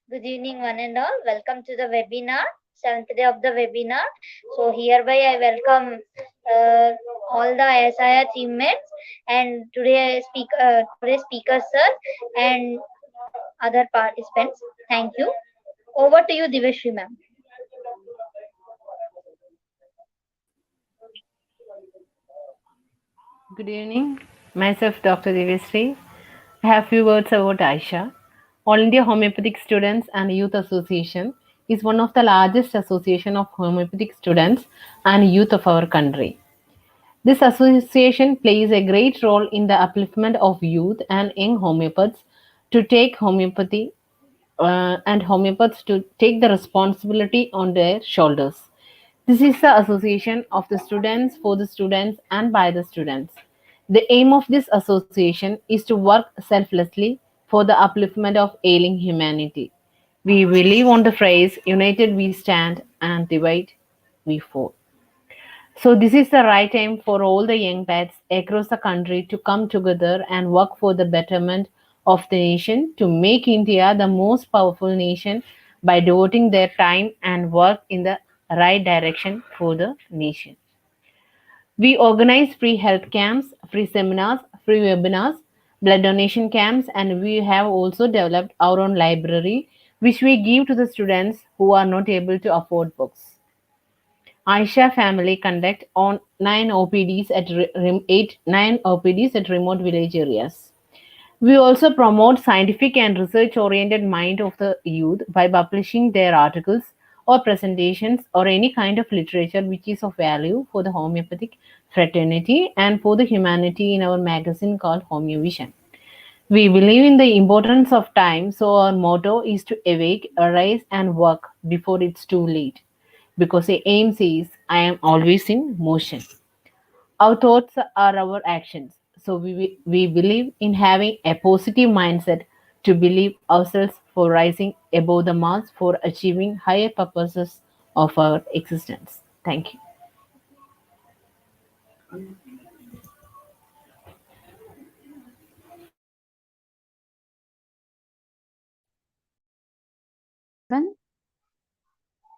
Good evening, one and all. Welcome to the webinar, seventh day of the webinar. So hereby I welcome all the SIR teammates and today's speaker sir and other participants. Thank you. Over to you, Diveshri ma'am. Good evening. Myself, Dr. Devasri. I have few words about Aisha. All India Homeopathic Students and Youth Association is one of the largest association of homeopathic students and youth of our country. This association plays a great role in the upliftment of youth and young homeopaths to take homeopathy and homeopaths to take the responsibility on their shoulders. This is the association of the students for the students and by the students. The aim of this association is to work selflessly for the upliftment of ailing humanity. We believe on the phrase united we stand and divide we fall. So, this is the right time for all the young pets across the country to come together and work for the betterment of the nation to make India the most powerful nation by devoting their time and work in the right direction for the nation. We organize free health camps, free seminars, free webinars, blood donation camps, and we have also developed our own library which we give to the students who are not able to afford books. Aisha family conduct on 9 OPDs at 9 OPDs at remote village areas. We also promote scientific and research-oriented mind of the youth by publishing their articles or presentations or any kind of literature which is of value for the homeopathic fraternity and for the humanity in our magazine called Homeovision. We believe in the importance of time, so our motto is to awake, arise, and work before it's too late. Because the aim says, I am always in motion. Our thoughts are our actions. So we believe in having a positive mindset to believe ourselves for rising above the mass for achieving higher purposes of our existence. Thank you.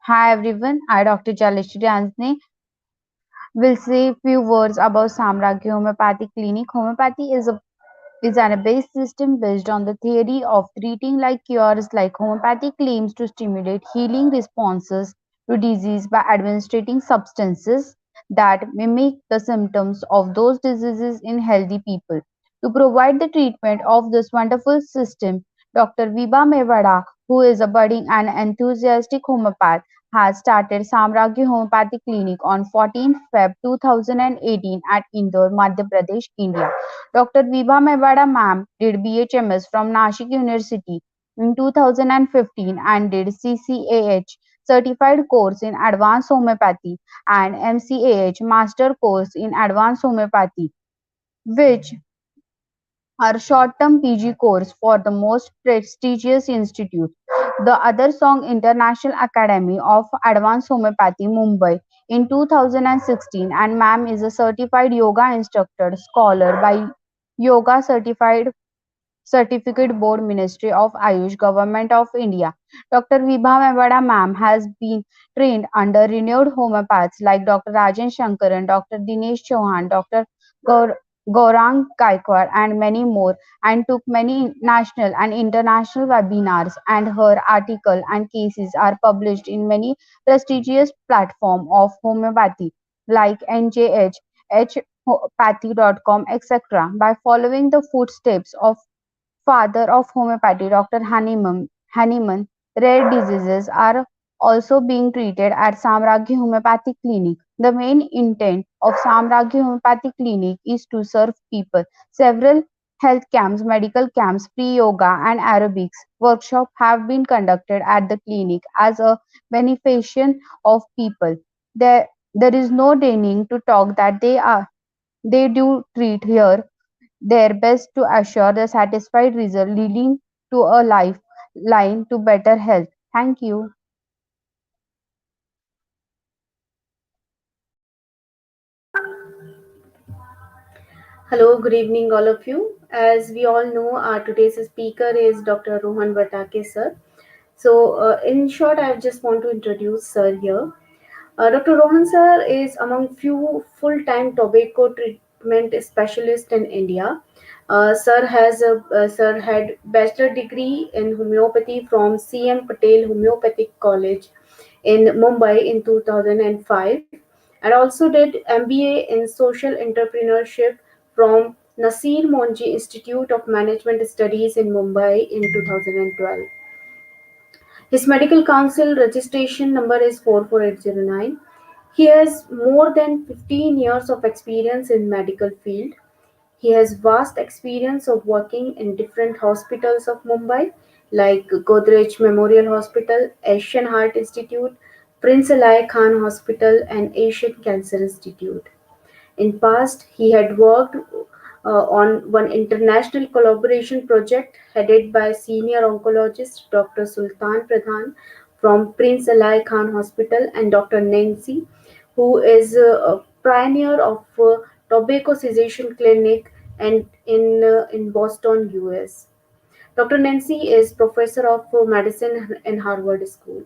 Hi everyone, I Dr. Jalishri Anjane will say a few words about Samragee Homoeopathic Clinic. Homeopathy is an based system based on the theory of treating like cures like homeopathy claims to stimulate healing responses to disease by administering substances that mimic the symptoms of those diseases in healthy people. To provide the treatment of this wonderful system, Dr. Vibha Mevada, who is a budding and enthusiastic homeopath, has started Samragee Homoeopathic Clinic on 14 Feb 2018 at Indore, Madhya Pradesh, India. Dr. Vibha Mevada ma'am did BHMS from Nashik University in 2015 and did CCAH certified course in advanced homeopathy and MCAH master course in advanced homeopathy, which are short-term PG course for the most prestigious institute. The other song International Academy of Advanced Homeopathy, Mumbai in 2016, and ma'am is a certified yoga instructor, scholar by Yoga Certificate Board, Ministry of Ayush, Government of India. Dr. Vibha Mevada ma'am has been trained under renowned homeopaths like Dr. Rajan Shankaran, Dr. Dinesh Chauhan, Dr. Gaur Gaurang Gaikwad and many more, and took many national and international webinars, and her article and cases are published in many prestigious platforms of homeopathy like NJH, Homeopathy.com, etc. By following the footsteps of father of homeopathy, Doctor Hahnemann, rare diseases are also being treated at Samragee Homeopathic Clinic. The main intent of Samragee Homeopathic Clinic is to serve people. Several health camps, medical camps, free yoga and aerobics workshops have been conducted at the clinic as a beneficiation of people. There is no denying to talk that they do treat here their best to assure the satisfied result leading to a lifeline to better health. Thank you. Hello, good evening, all of you. As we all know, our today's speaker is Dr. Rohan Bartake, sir. So, in short, I just want to introduce Sir here. Dr. Rohan Sir is among few full-time tobacco treatment specialists in India. Sir had bachelor degree in homeopathy from CM Patel Homeopathic College in Mumbai in 2005, and also did MBA in Social Entrepreneurship from Narsee Institute of Management Studies in Mumbai in 2012. His medical council registration number is 44809. He has more than 15 years of experience in medical field. He has vast experience of working in different hospitals of Mumbai like Godrej Memorial Hospital, Asian Heart Institute, Prince Ali Khan Hospital and Asian Cancer Institute. In past, he had worked on one international collaboration project headed by senior oncologist Dr. Sultan Pradhan from Prince Ali Khan Hospital and Dr. Nansee, who is a pioneer of tobacco cessation clinic and in Boston, US. Dr. Nansee is professor of medicine in Harvard School.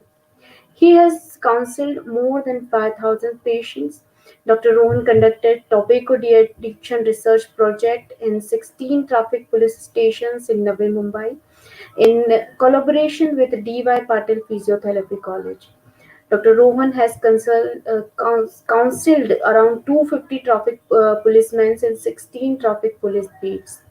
He has counseled more than 5,000 patients. Dr. Rohan conducted tobacco addiction research project in 16 traffic police stations in Navi Mumbai in collaboration with D.Y. Patel Physiotherapy College. Dr. Rohan has counseled around 250 traffic policemen in 16 traffic police beats.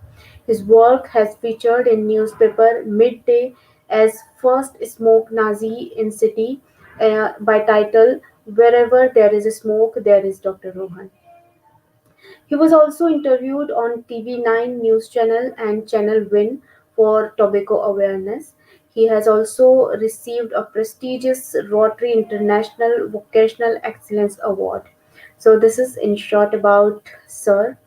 His work has featured in newspaper Midday as first smoke Nazi in city by title Wherever There Is a Smoke, There Is Dr. Rohan. He was also interviewed on TV9 News Channel and Channel Win for tobacco awareness. He has also received a prestigious Rotary International Vocational Excellence Award. So this is in short about Sir.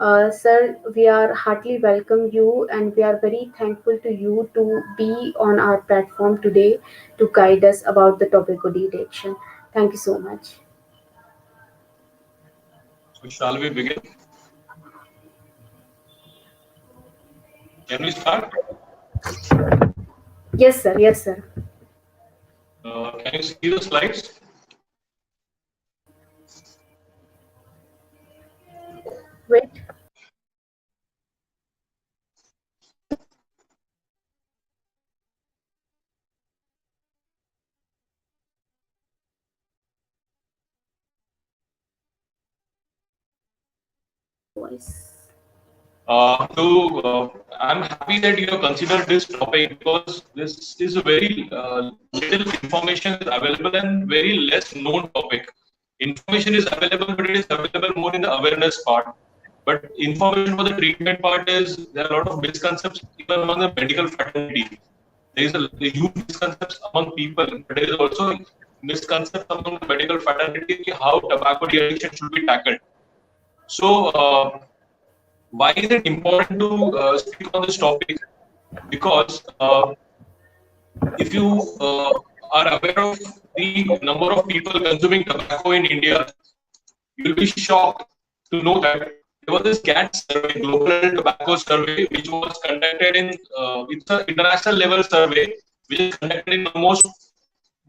Sir, we are heartily welcome you and we are very thankful to you to be on our platform today to guide us about the tobacco detection. Thank you so much. So shall we begin? Can we start? Yes, sir. Yes, sir. Can you see the slides? Wait. Voice. I'm happy that you have considered this topic because this is a very little information is available and very less known topic. Information is available, but it is available more in the awareness part. But information for the treatment part is there are a lot of misconceptions even among the medical fraternity. There is a huge misconceptions among people, but there is also misconception among the medical fraternity how tobacco addiction should be tackled. So. Why is it important to speak on this topic? Because if you are aware of the number of people consuming tobacco in India, you'll be shocked to know that there was this GATT survey, Global Tobacco Survey, which was conducted in it's an international level survey, which is conducted in almost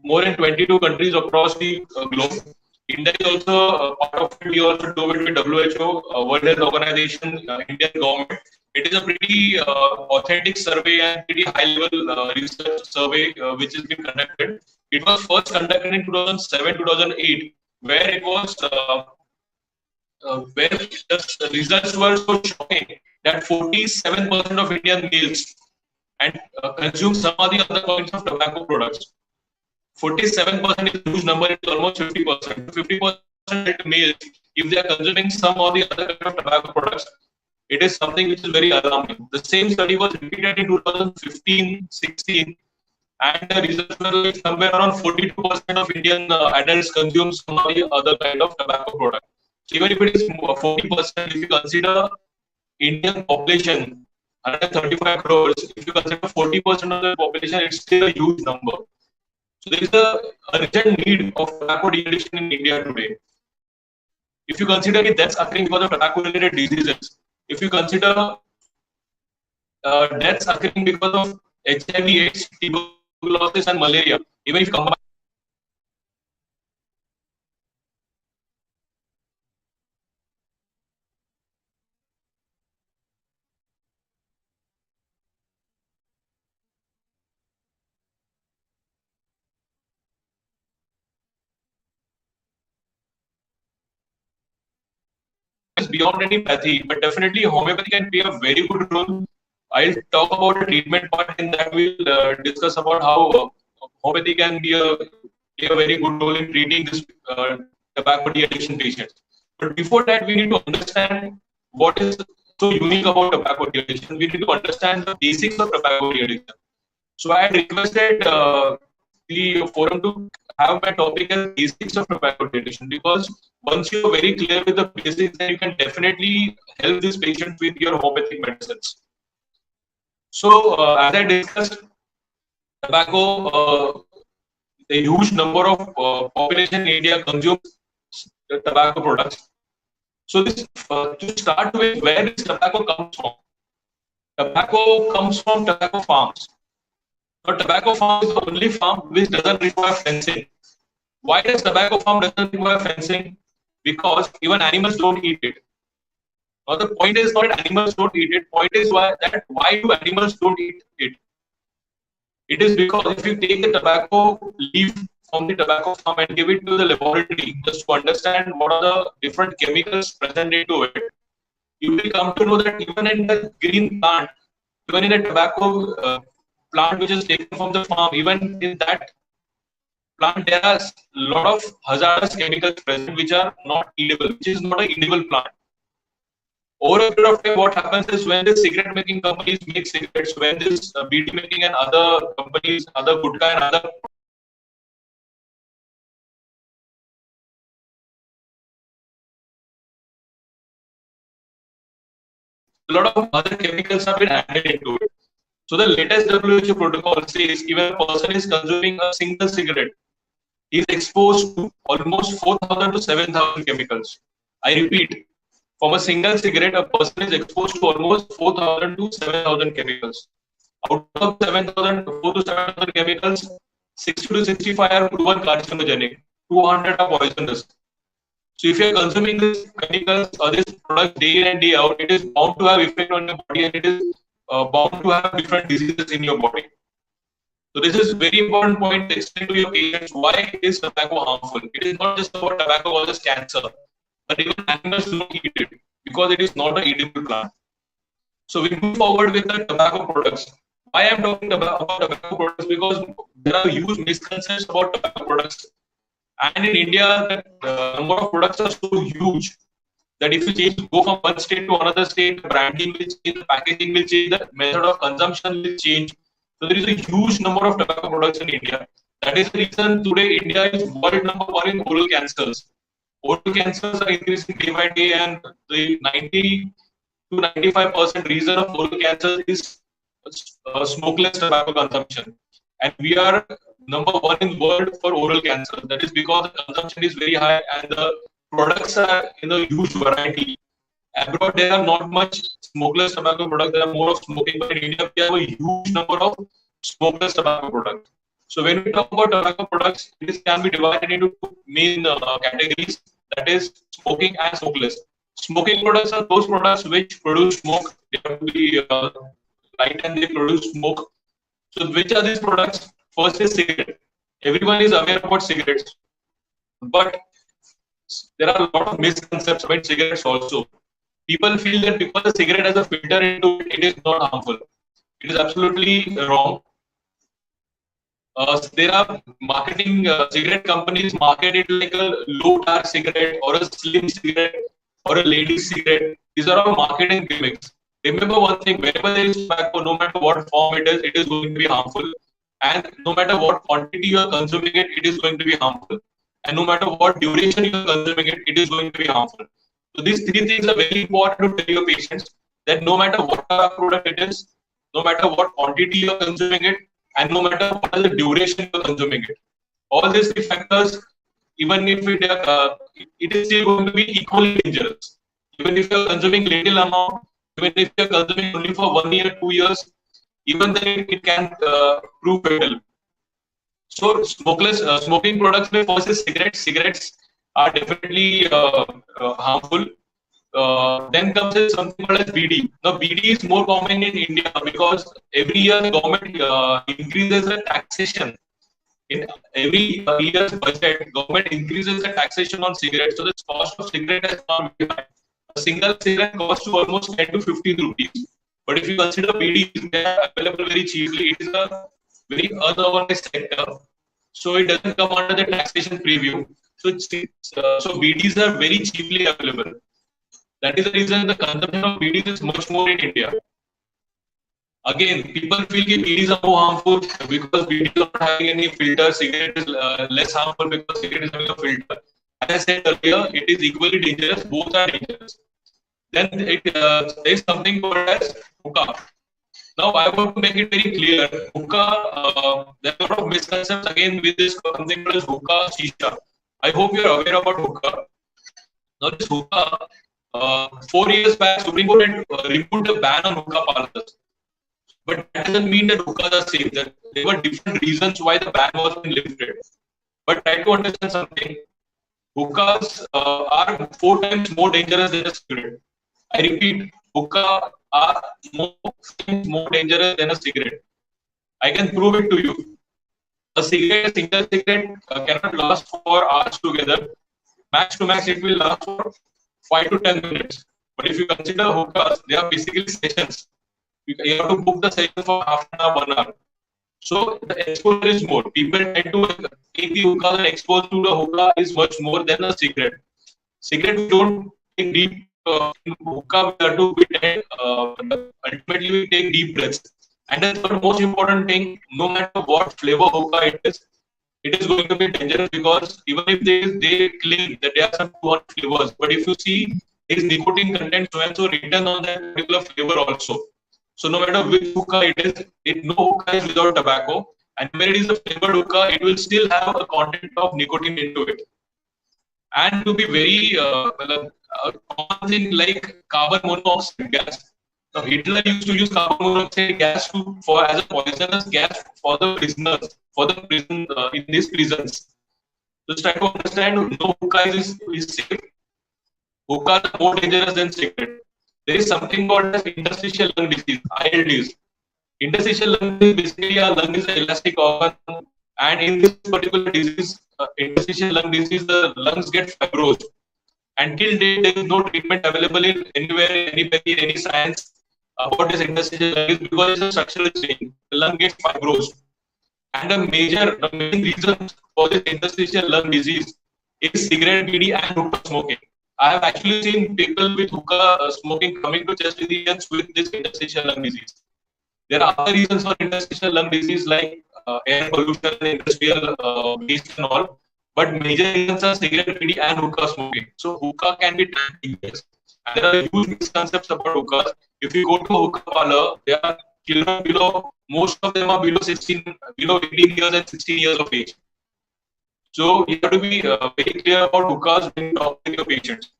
more than 22 countries across the globe. India is also part of it. We also do it with WHO, World Health Organization, Indian government. It is a pretty authentic survey and pretty high-level research survey which has been conducted. It was first conducted in 2007-2008, where it was where the results were so shocking that 47% of Indian males and consume some of the other kinds of tobacco products. 47% is a huge number, it's almost 50%. 50% males, if they are consuming some or the other kind of tobacco products, it is something which is very alarming. The same study was repeated in 2015-16, and the results were like somewhere around 42% of Indian adults consume some or the other kind of tobacco product. So even if it is 40%, if you consider Indian population, 135 crores, if you consider 40% of the population, it's still a huge number. So there is a urgent need of tobacco de-addiction in India today. If you consider it, deaths occurring because of tobacco-related diseases. If you consider deaths occurring because of HIV/AIDS, tuberculosis and malaria. Even if you combine is beyond any pathy, but definitely homeopathy can play a very good role. I'll talk about the treatment part, and that we'll discuss about how homeopathy can play a very good role in treating this tobacco addiction patients. But before that, we need to understand what is so unique about tobacco addiction. We need to understand the basics of tobacco addiction. So I had requested the forum to have my topic as basics of tobacco addiction, because once you're very clear with the basics, then you can definitely help these patients with your homeopathic medicines. So as I discussed, tobacco, a huge number of population in India consumes tobacco products. So this to start with, where does tobacco comes from? Tobacco comes from tobacco farms. Now, tobacco farm is the only farm which doesn't require fencing. Why does tobacco farm doesn't require fencing? Because even animals don't eat it. Now, the point is not animals don't eat it. Point is why do animals don't eat it? It is because if you take the tobacco leaf from the tobacco farm and give it to the laboratory just to understand what are the different chemicals present into it, you will come to know that even in the green plant, even in a tobacco plant which is taken from the farm, even in that plant there are a lot of hazardous chemicals present which are not edible, which is not an edible plant. Over a period of time, what happens is when the cigarette making companies make cigarettes, when this BD making and other companies, other gutka and other a lot of other chemicals have been added into it. So the latest WHO protocol says even a person is consuming a single cigarette, he is exposed to almost 4,000 to 7,000 chemicals. I repeat, from a single cigarette, a person is exposed to almost 4,000 to 7,000 chemicals. Out of 7,000 to 7,000 chemicals, 60 to 65 are proven carcinogenic, 200 are poisonous. So if you are consuming these chemicals or this product day in and day out, it is bound to have effect on your body, and it is bound to have different diseases in your body. So this is very important point to explain to your patients why is tobacco harmful. It is not just about tobacco causes cancer, but even animals don't eat it because it is not an edible plant. So we move forward with the tobacco products. Why I am talking about tobacco products? Because there are huge misconceptions about tobacco products. And in India, the number of products are so huge that if you go from one state to another state, the branding will change, the packaging will change, the method of consumption will change. So there is a huge number of tobacco products in India. That is the reason today India is world number one in oral cancers. Oral cancers are increasing day by day, and the 90 to 95% reason of oral cancer is smokeless tobacco consumption. And we are number one in the world for oral cancer. That is because the consumption is very high and the products are in a huge variety. Abroad, there are not much smokeless tobacco products. There are more of smoking, but in India, we have a huge number of smokeless tobacco products. So when we talk about tobacco products, this can be divided into two main categories. That is smoking and smokeless. Smoking products are those products which produce smoke. They have to be light and they produce smoke. So which are these products? First is cigarette. Everyone is aware about cigarettes, but there are a lot of misconceptions about cigarettes also. People feel that because the cigarette has a filter into it, it is not harmful. It is absolutely wrong. There are marketing cigarette companies market it like a low tar cigarette or a slim cigarette or a ladies cigarette. These are all marketing gimmicks. Remember one thing: whenever there is tobacco, no matter what form it is going to be harmful. And no matter what quantity you are consuming it, it is going to be harmful. And no matter what duration you are consuming it, it is going to be harmful. So these three things are very important to tell your patients, that no matter what product it is, no matter what quantity you are consuming it, and no matter what is the duration you are consuming it. All these three factors, even if it is still going to be equally dangerous. Even if you are consuming little amount, even if you are consuming only for 1 year, 2 years, even then it can prove fatal. So smokeless smoking products, may first is cigarettes. Cigarettes are definitely harmful. Then comes is something called as BD. Now BD is more common in India because every year the government increases the taxation. In every year's budget, government increases the taxation on cigarettes. So the cost of cigarette has gone very high. A single cigarette costs to almost 10 to 15 rupees. But if you consider BDs, they are available very cheaply. It is a very unorganized sector, so it doesn't come under the taxation preview. So BDs are very cheaply available. That is the reason the consumption of BDs is much more in India. Again, people feel that BDs are more harmful because BDs are not having any filter. Cigarette is less harmful because cigarette is having a filter. As I said earlier, it is equally dangerous. Both are dangerous. Then there is something called as hookah. Now, I want to make it very clear. Hookah, there are a lot of misconceptions again with this something called as hookah shisha. I hope you are aware about hookah. Now, this hookah, 4 years back, Supreme Court had removed the ban on hookah parlors. But that doesn't mean that hookahs are safe. That there were different reasons why the ban was been lifted. But try to understand something. Hookahs are 4 times more dangerous than a cigarette. I repeat, hookah are more dangerous than a cigarette. I can prove it to you. A single cigarette cannot last for hours together. Max to max, it will last for 5 to 10 minutes. But if you consider hookahs, they are basically sessions. You have to book the session for half an hour, 1 hour. So the exposure is more. People tend to take the hookah and expose to the hookah is much more than a cigarette. Cigarette we don't take deep. In hookah we have to be ultimately we take deep breaths. And that's the most important thing. No matter what flavor hookah it is going to be dangerous because even if they claim that there are some 200 flavors, but if you see is nicotine content so and so written on that particular flavor also. So no matter which hookah it is, no hookah is without tobacco, and when it is a flavored hookah, it will still have a content of nicotine into it. And to be very common thing like carbon monoxide gas. Now Hitler used to use carbon monoxide gas as a poisonous gas for the prisoners, for the prison in these prisons. Just try to understand, no hookah is safe. Hookahs are more dangerous than cigarette. There is something called as interstitial lung disease, ILDs. Interstitial lung disease, basically a lung is an elastic organ, and in this particular disease, interstitial lung disease, the lungs get fibrosed. Until date, there is no treatment available in anywhere, anybody, any science about this interstitial lung disease because it's a structural change. The lung gets fibrosed. And the main reason for this interstitial lung disease is cigarette, BD, and hookah smoking. I have actually seen people with hookah smoking coming to chest physicians with this interstitial lung disease. There are other reasons for interstitial lung disease like air pollution, industrial waste and all. But major reasons are cigarette, BD, and hookah smoking. So hookah can be dangerous. And there are huge misconceptions about hookahs. If you go to a hookah parlor, there are children below. Most of them are below 18 years and 16 years of age. So you have to be very clear about hookahs when you talk with your patients.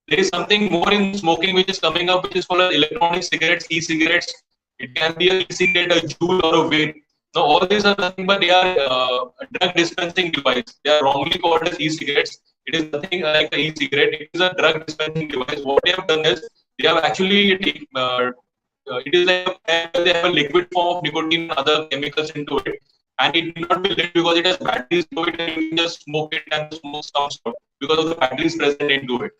There is something more in smoking which is coming up, which is called electronic cigarettes, e-cigarettes. It can be a e-cigarette, a Juul, or a vape. Now all these are nothing but they are drug dispensing device. They are wrongly called as e-cigarettes. It is nothing like an e-cigarette. It is a drug dispensing device. What they have done is they have actually it is like they have a liquid form of nicotine and other chemicals into it. And it may not be lit because it has batteries to it, and you can just smoke it and the smoke comes out because of the batteries present into it.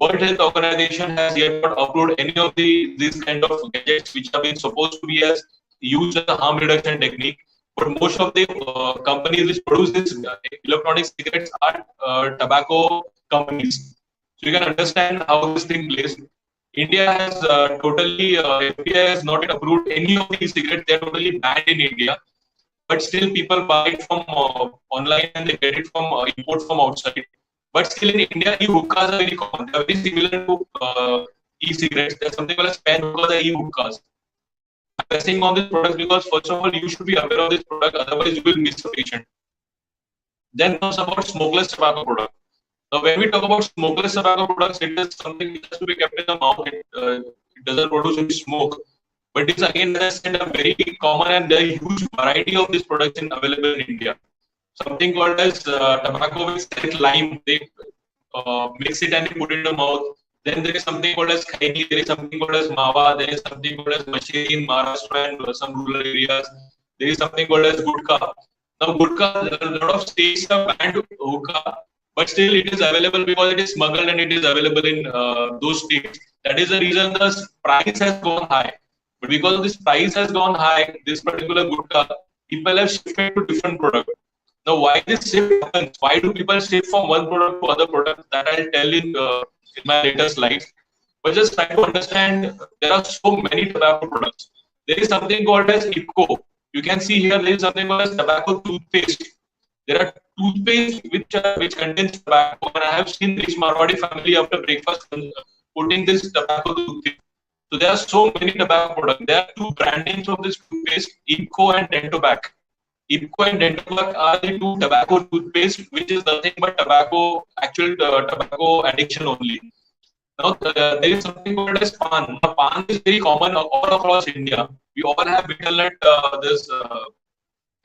World Health Organization has yet not approved any of these kind of gadgets which have been supposed to be as used as a harm reduction technique. But most of the companies which produce these electronic cigarettes are tobacco companies. So you can understand how this thing plays. India has FDA has not yet approved any of these cigarettes. They are totally banned in India. But still people buy it from online and they get it from import from outside. But still in India, e-hookahs are very common. They are very similar to e-cigarettes. There's something called as pen hookahs or e-hookahs. I'm pressing on this product because first of all, you should be aware of this product. Otherwise, you will miss the patient. Then comes about smokeless tobacco product. Now, when we talk about smokeless tobacco products, it is something which has to be kept in the mouth. It doesn't produce any smoke. But it's again, as I said, a very common and a huge variety of this production available in India. Something called as tobacco with set lime. They mix it and they put it in the mouth. Then there is something called as khaini. There is something called as mawa. There is something called as mashiri in Maharashtra and some rural areas. There is something called as gudka. Now, gudka, a lot of states have banned hookah, but still it is available because it is smuggled and it is available in those states. That is the reason the price has gone high. But because this price has gone high, this particular gudka, people have shifted to different products. Now, why this shift happens? Why do people shift from one product to other product? That I'll tell in my later slides. But just try to understand, there are so many tobacco products. There is something called as IPCO. You can see here there is something called as tobacco toothpaste. There are toothpaste which contains tobacco, and I have seen this Marwadi family after breakfast putting this tobacco toothpaste. So there are so many tobacco products. There are two brand names of this toothpaste, IPCO and Dentobac. IPCO and Dentobac are the two tobacco toothpaste, which is nothing but tobacco, actual tobacco addiction only. Now, there is something called as pan. Now, pan is very common all across India. We all have betel nut, this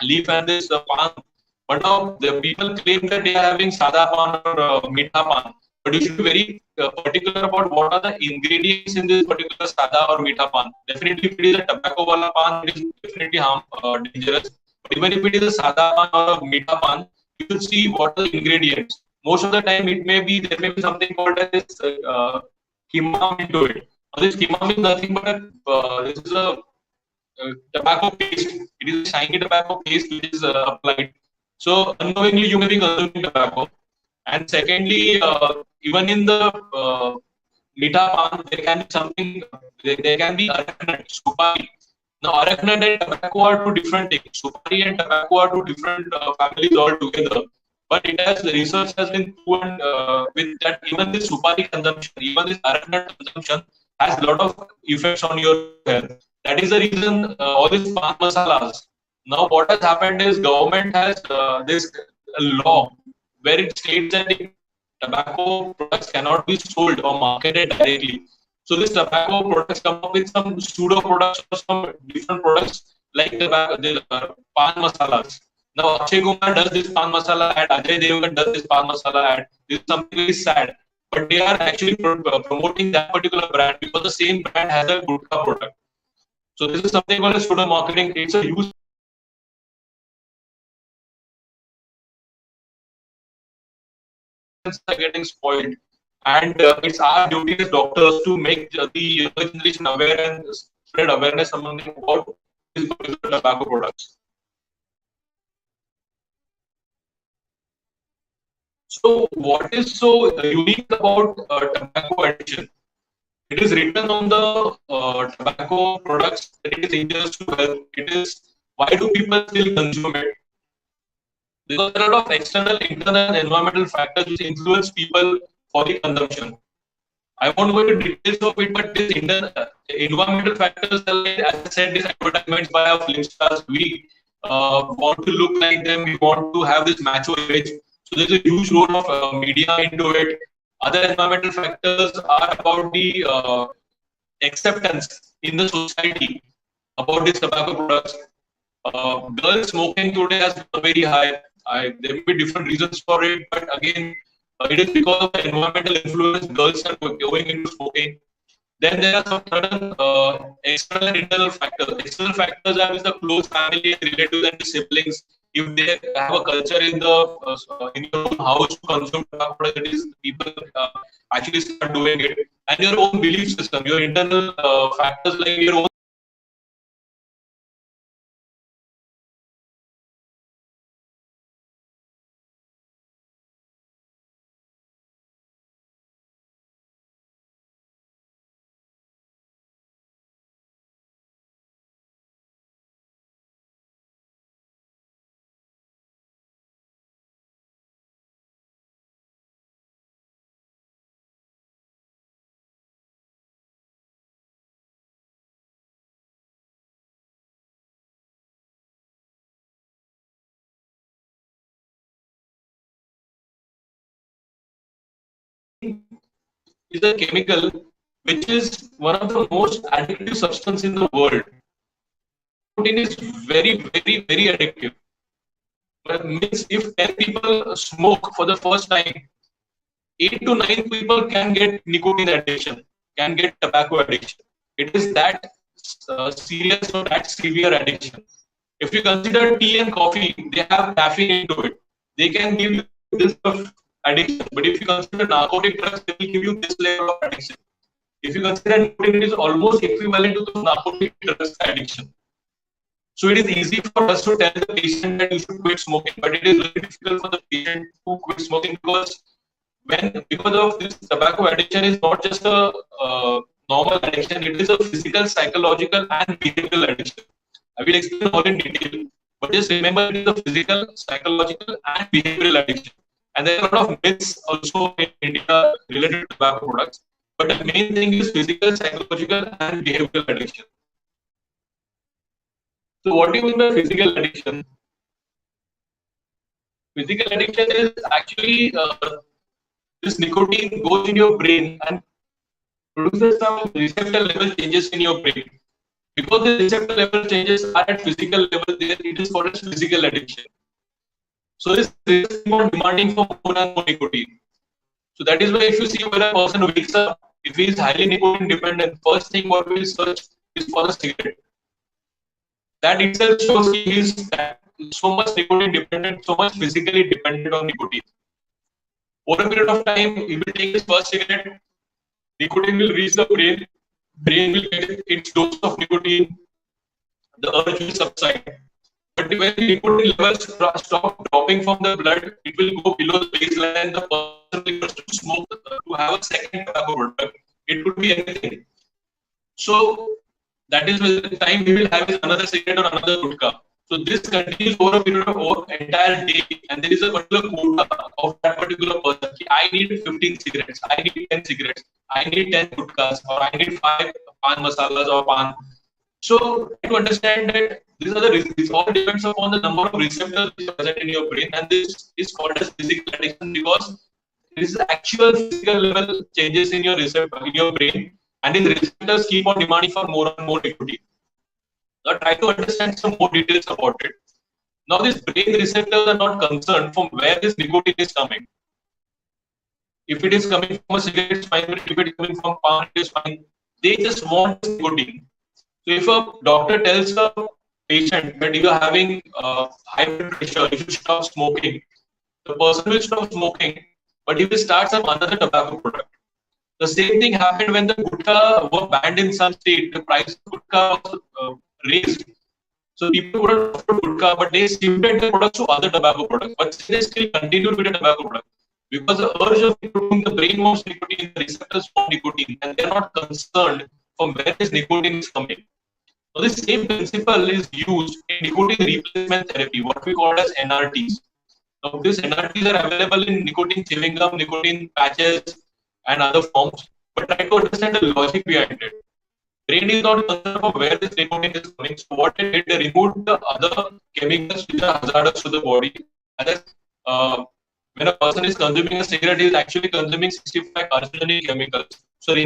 leaf and this pan. But now the people claim that they are having sada pan or meetha pan. But you should be very particular about what are the ingredients in this particular sada or meetha pan. Definitely, if it is a tobacco wala pan, it is definitely dangerous. But even if it is a sada pan or a meetha pan, you should see what are the ingredients. Most of the time, there may be something called as kimam into it. Now, this kimam is nothing but this is a tobacco paste. It is a shiny tobacco paste which is applied. So unknowingly you may be consuming tobacco. And secondly, even in the meetha pan, there can be something. There can be arachnut, supari. Now arachnut and tobacco are two different things. Supari and tobacco are two different families altogether. But it has the research has been proven with that even this supari consumption, even this arachnut consumption has a lot of effects on your health. That is the reason all these pan masalas. Now, what has happened is government has this law where it states that the tobacco products cannot be sold or marketed directly. So, this tobacco products come up with some pseudo products or some different products like the pan masalas. Now, Akshay Kumar does this pan masala ad, Ajay Devgan does this pan masala ad. This is something very sad. But they are actually promoting that particular brand because the same brand has a gudka product. So this is something called as pseudo marketing. It's a huge are getting spoiled, and it's our duty as doctors to make the younger generation aware and spread awareness among them about these particular tobacco products. So, what is so unique about tobacco addiction? It is written on the tobacco products that it is injurious to health. It is why do people still consume it? Because there are a lot of external, internal, and environmental factors which influence people for the consumption. I won't go into details of it, but these environmental factors are like, as I said, these advertisements by our film stars, we want to look like them, we want to have this macho image. So there's a huge role of media into it. Other environmental factors are about the acceptance in the society about these tobacco products. Girl smoking today has become very high. There may be different reasons for it, but again, it is because of the environmental influence. Girls are going into smoking. Then there are some certain external and internal factors. External factors are with the close family, relatives, and siblings. If they have a culture in your own house to consume tobacco products, it is people actually start doing it. And your own belief system, your internal factors like your own is a chemical which is one of the most addictive substance in the world. Nicotine is very, very, very addictive. But means if 10 people smoke for the first time, 8 to 9 people can get nicotine addiction, can get tobacco addiction. It is that serious or that severe addiction. If you consider tea and coffee, they have caffeine into it. They can give you this of addiction. But if you consider narcotic drugs, they will give you this level of addiction. If you consider nicotine, it is almost equivalent to the narcotic drugs addiction. So it is easy for us to tell the patient that you should quit smoking, but it is very difficult for the patient to quit smoking because of this tobacco addiction is not just a normal addiction, it is a physical, psychological and behavioral addiction. I will explain all in detail, but just remember it is a physical, psychological and behavioral addiction. And there are a lot of myths also in India related to tobacco products, but the main thing is physical, psychological and behavioral addiction. So what do you mean by physical addiction? Physical addiction is actually this nicotine goes in your brain and produces some receptor level changes in your brain. Because the receptor level changes are at physical level, there it is called as physical addiction. So this is more demanding for more and more nicotine. So that is why if you see when a person wakes up, if he is highly nicotine dependent, first thing what we will search is for a cigarette. That itself shows he is so much nicotine dependent, so much physically dependent on nicotine. Over a period of time, he will take his first cigarette, nicotine will reach the brain will get its dose of nicotine, the urge will subside. But when the nicotine levels stop dropping from the blood, it will go below the baseline and the person will start to smoke, to have a second tobacco product. It could be anything. So that is when the time he will have another cigarette or another gutcha. So this continues over a period of entire day, and there is a particular quota of that particular person. I need 15 cigarettes, I need 10 cigarettes, I need 10 gutkhas, or I need 5 pan masalas or pan. So to understand that this all depends upon the number of receptors which are present in your brain, and this is called as physical addiction because it is actual physical level changes in your receptor in your brain, and these receptors keep on demanding for more and more nicotine. Now try to understand some more details about it. Now these brain receptors are not concerned from where this nicotine is coming. If it is coming from a cigarette, it's fine. But if it is coming from pan, it is fine. They just want nicotine. So if a doctor tells a patient that you are having high blood pressure, you should stop smoking, the person will stop smoking, but he will start some another tobacco product. The same thing happened when the gutkhas were banned in some state. The price of gutkhas was raised. So people couldn't afford gutkhas, but they shifted the products to other tobacco products. But they still continued with the tobacco product. Because the urge of nicotine, the brain wants nicotine, the receptors want nicotine, and they're not concerned from where this nicotine is coming. So this same principle is used in nicotine replacement therapy, what we call as NRTs. Now these NRTs are available in nicotine chewing gum, nicotine patches, and other forms. But try to understand the logic behind it. Brain is not concerned about where this nicotine is coming. So what they did, they removed the other chemicals which are hazardous to the body. And then, when a person is consuming a cigarette, he is actually consuming 65 carcinogenic chemicals. So they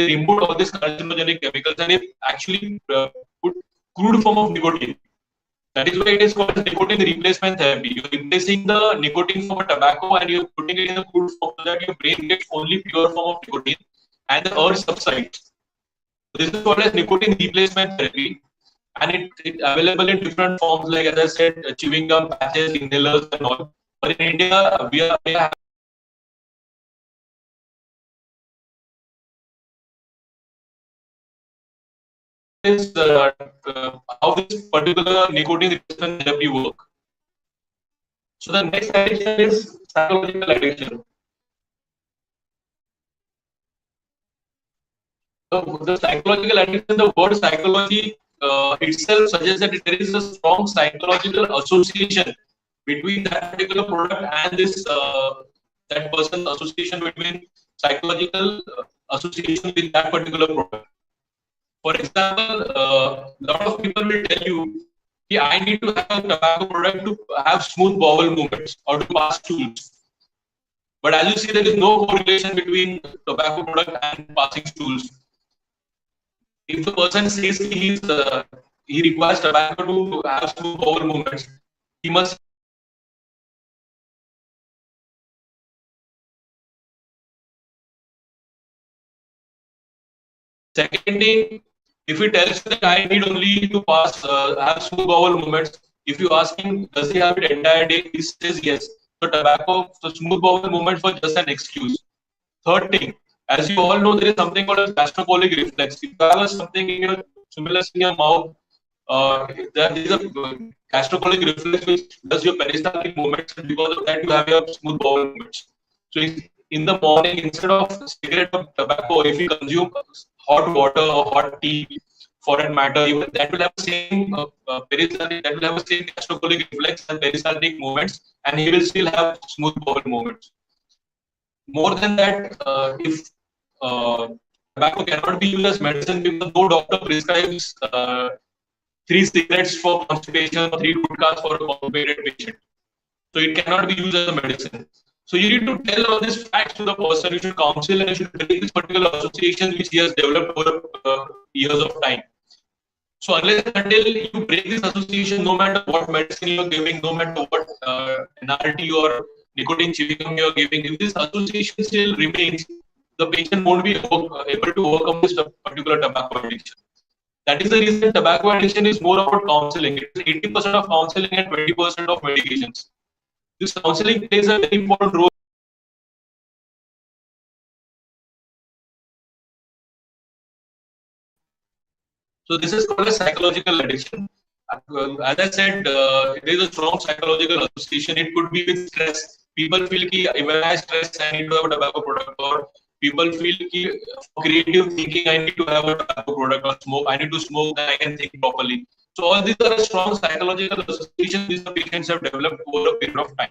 removed all these carcinogenic chemicals and it actually put crude form of nicotine. That is why it is called nicotine replacement therapy. You're replacing the nicotine from a tobacco and you're putting it in a crude form so that your brain gets only pure form of nicotine and the urge subsides. This is called as nicotine replacement therapy, and it's available in different forms, like as I said, chewing gum, patches, inhalers, and all. But in India, we are how this particular nicotine replacement therapy work. So the next addiction is psychological addiction. The psychological addiction, the word psychology itself suggests that there is a strong psychological association between that particular product and this that person's association between psychological association with that particular product. For example, a lot of people will tell you, yeah, I need to have a tobacco product to have smooth bowel movements or to pass stools. But as you see, there is no correlation between tobacco product and passing stools. If the person says he requires tobacco to have smooth bowel movements, he must. Second thing, if he tells you that I need only to pass have smooth bowel movements, if you ask him does he have it entire day, he says yes. So tobacco, so smooth bowel movements was just an excuse. Third thing, as you all know, there is something called as gastrocolic reflex. If you have something in your similar in your mouth, there is a gastrocolic reflex which does your peristaltic movements, and because of that, you have your smooth bowel movements. So in the morning, instead of cigarette or tobacco, if you consume hot water or hot tea, for that matter, even that will have the same peristaltic, that will have the same gastrocolic reflex and peristaltic movements, and he will still have smooth bowel movements. More than that, if tobacco cannot be used as medicine because no doctor prescribes three cigarettes for constipation or three gutkhas for a constipated patient. So it cannot be used as a medicine. So you need to tell all these facts to the person. You should counsel and you should break this particular association which he has developed over years of time. So unless until you break this association, no matter what medicine you are giving, no matter what NRT or nicotine chewing gum you are giving, if this association still remains, the patient won't be able to overcome this particular tobacco addiction. That is the reason tobacco addiction is more about counseling. It is 80% of counseling and 20% of medications. This counseling plays a very important role. So this is called a psychological addiction. As I said, there is a strong psychological association. It could be with stress. People feel that when I stress, I need to have a tobacco product, or people feel that for creative thinking, I need to have a tobacco product or smoke. I need to smoke, then I can think properly. So all these are strong psychological associations which the patients have developed over a period of time.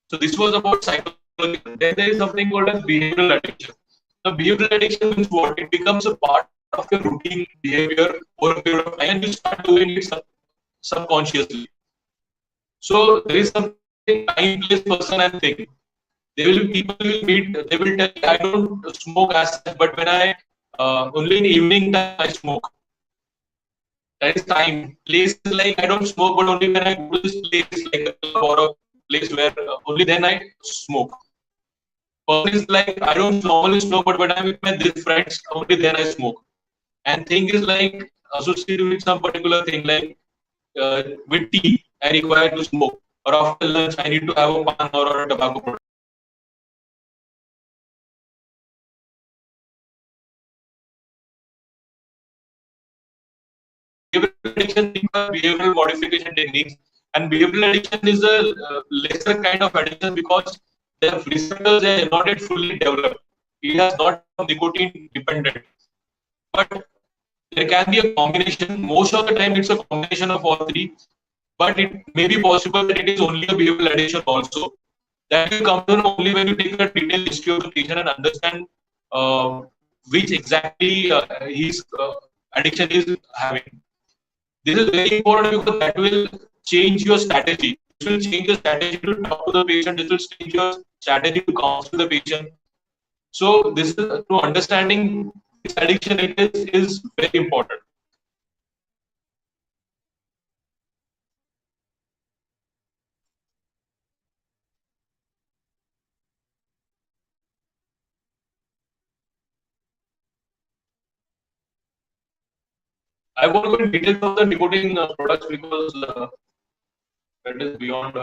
So this was about psychological. Then there is something called as behavioral addiction. The behavioral addiction means what? It becomes a part of your routine behavior over a period of time, and you start doing it subconsciously. So there is something called time, place, person, and thing. They will people will meet. They will tell you, I don't smoke as such, but when I only in evening time I smoke. That is time. Place is like I don't smoke, but only when I go to this place, like a club or a place where only then I smoke. Person is like I don't normally smoke, but when I'm with my this friends, only then I smoke. And thing is like associated with some particular thing, like with tea, I require to smoke, or after lunch, I need to have a pan or a tobacco product. Behavioral addiction requires behavioral modification techniques, and behavioral addiction is a lesser kind of addiction because the receptors are not yet fully developed. It has not become nicotine dependent, but there can be a combination. Most of the time, it's a combination of all three, but it may be possible that it is only a behavioral addiction also. That will come to know only when you take a detailed history of the patient and understand uh, which exactly his addiction is having. This is very important because that will change your strategy. This will change your strategy to talk to the patient. This will change your strategy to counsel the patient. So this is to understanding which addiction it is very important. I won't go in details of the nicotine products because that is beyond.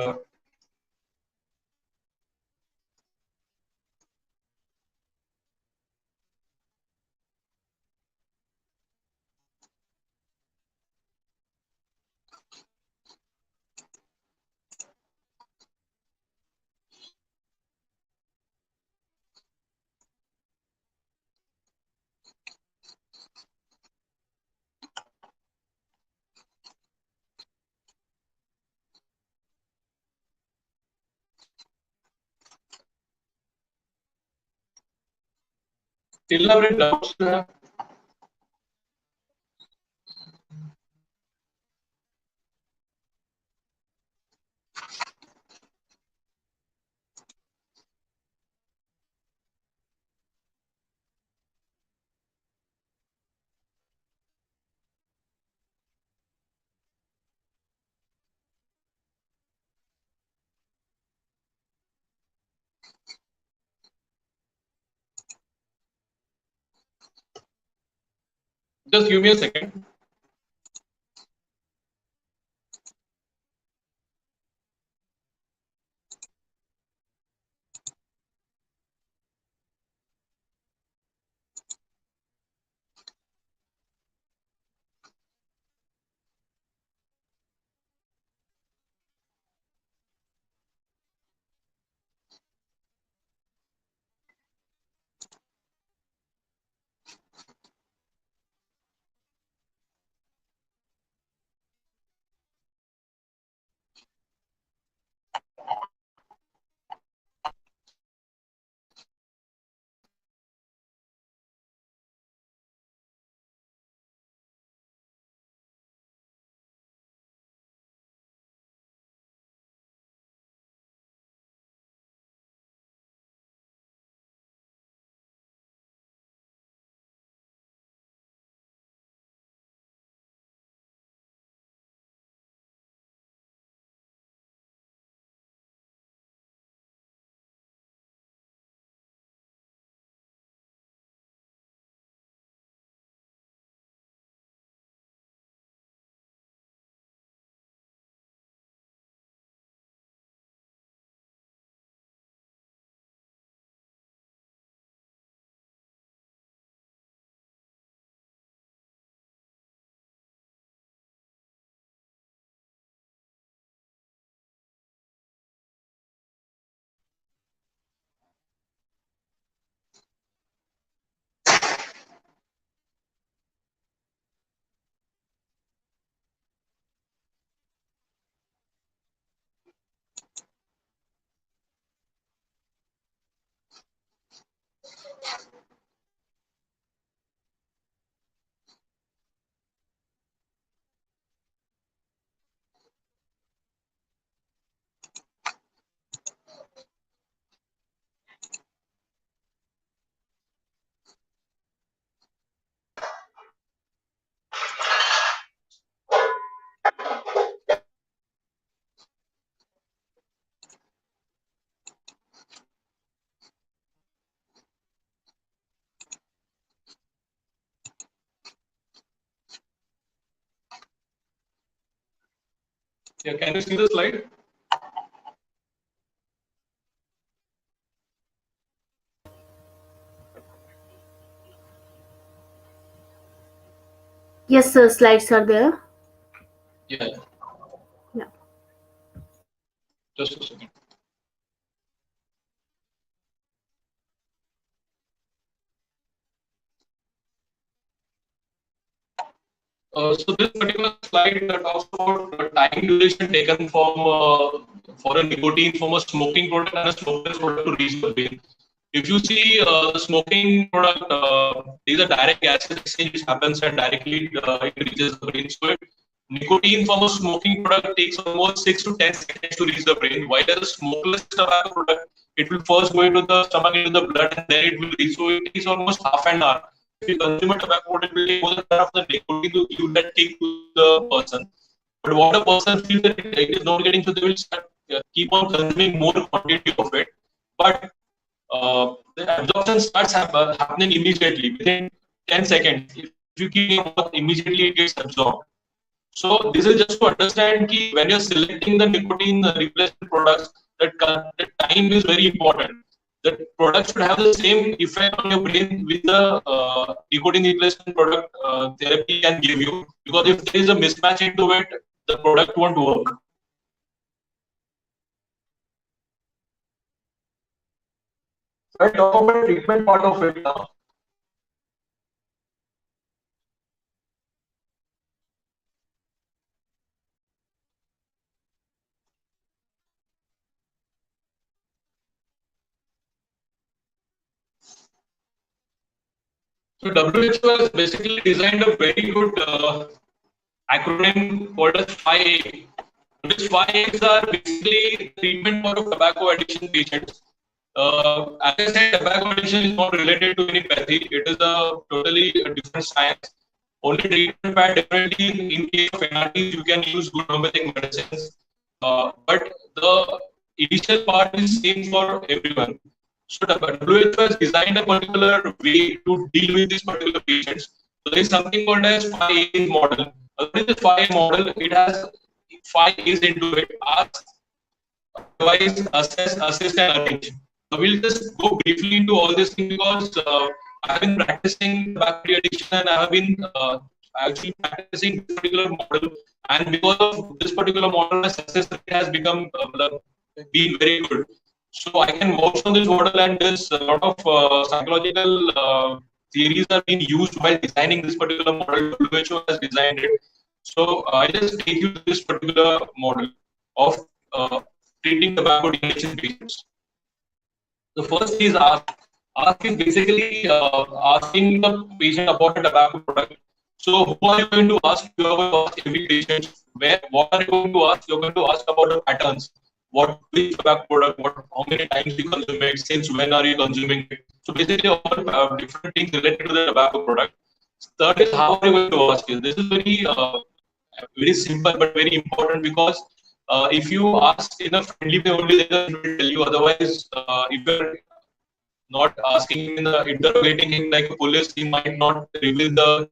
Elaborate doubts you have. Just give me a second. Yeah, can you see the slide? Yes, sir. Slides are there. Yeah, Yeah. just a second. So this particular slide talks about the time duration taken from for a nicotine from a smoking product and a smokeless product to reach the brain. If you see the smoking product, there is a direct acid exchange which happens and directly it reaches the brain. So nicotine from a smoking product takes almost 6 to 10 seconds to reach the brain, while as a smokeless tobacco product, it will first go into the stomach, into the blood, and then it will reach. So it takes almost half an hour. If you consume a tobacco product, it will take more than half the nicotine to give that kick to the person. But what a person feels that it is not getting, so they will start, keep on consuming more quantity of it. But the absorption starts happening immediately within 10 seconds. If you keep your mouth, immediately it gets absorbed. So this is just to understand that when you're selecting the nicotine replacement products, the time is very important. The product should have the same effect on your brain with the nicotine replacement product therapy can give you. Because if there is a mismatch into it, the product won't work. So I talk about the treatment part of it now. So WHO has basically designed a very good acronym called as 5A. These 5A's are basically treatment for tobacco addiction patients. As I said, tobacco addiction is not related to any pathy. It is a totally different science. Only treatment part definitely in case of NRTs you can use good homeopathic medicines. But the initial part is same for everyone. So the WHO has designed a particular way to deal with these particular patients. So there is something called as 5 A's model. What is the 5 model? It has 5 A's into it: ask, advise, assess, assist, and arrange. So we'll just go briefly into all this thing because I have been practicing tobacco addiction and I have been actually practicing this particular model. And because of this particular model, my success rate has become been very good. So I can vouch on this model, and there's a lot of psychological theories are being used while designing this particular model. WHO has designed it. So I just take you to this particular model of treating tobacco addiction patients. The first is ask. Ask is basically asking the patient about a tobacco product. So who are you going to ask? You are going to ask every patient. Where? What are you going to ask? You're going to ask about the patterns. What which tobacco product? What? How many times you consume it? Since when are you consuming it? So basically, all different things related to the tobacco product. Third is how are you going to ask it? This is very simple but very important because if you ask in a friendly way only, they will tell you. Otherwise, if you're not asking him in the interrogating him like a police, he might not reveal the,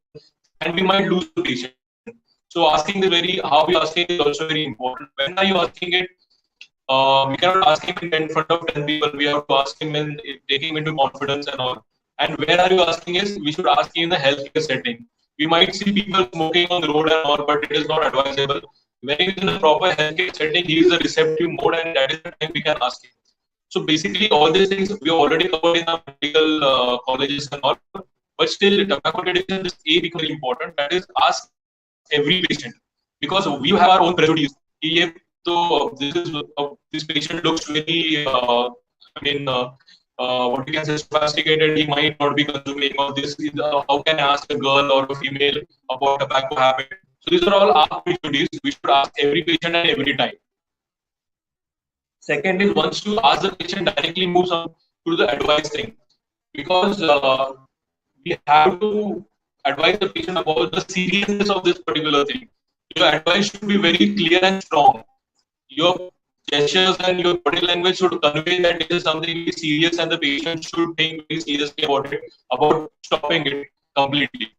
and we might lose the patient. So asking the very how we asking is also very important. When are you asking it? We cannot ask him in front of 10 people. We have to ask him and take him into confidence and all. And where are you asking is we should ask him in a healthcare setting. We might see people smoking on the road and all, but it is not advisable. When he is in a proper healthcare setting, he is a receptive mode, and that is the time we can ask him. So basically, all these things we already covered in our medical colleges and all. But still, tobacco addiction is a become very important. That is, ask every patient because we have our own prejudice. So this patient looks very, I mean, what you can say, sophisticated. He might not be consuming all this. How can I ask a girl or a female about tobacco habit? So these are all our prejudice. We should ask every patient and every time. Second is once you ask the patient directly moves on to the advice thing because we have to advise the patient about the seriousness of this particular thing. Your advice should be very clear and strong. Your gestures and your body language should convey that it is something very serious and the patient should think very seriously about it, about stopping it completely.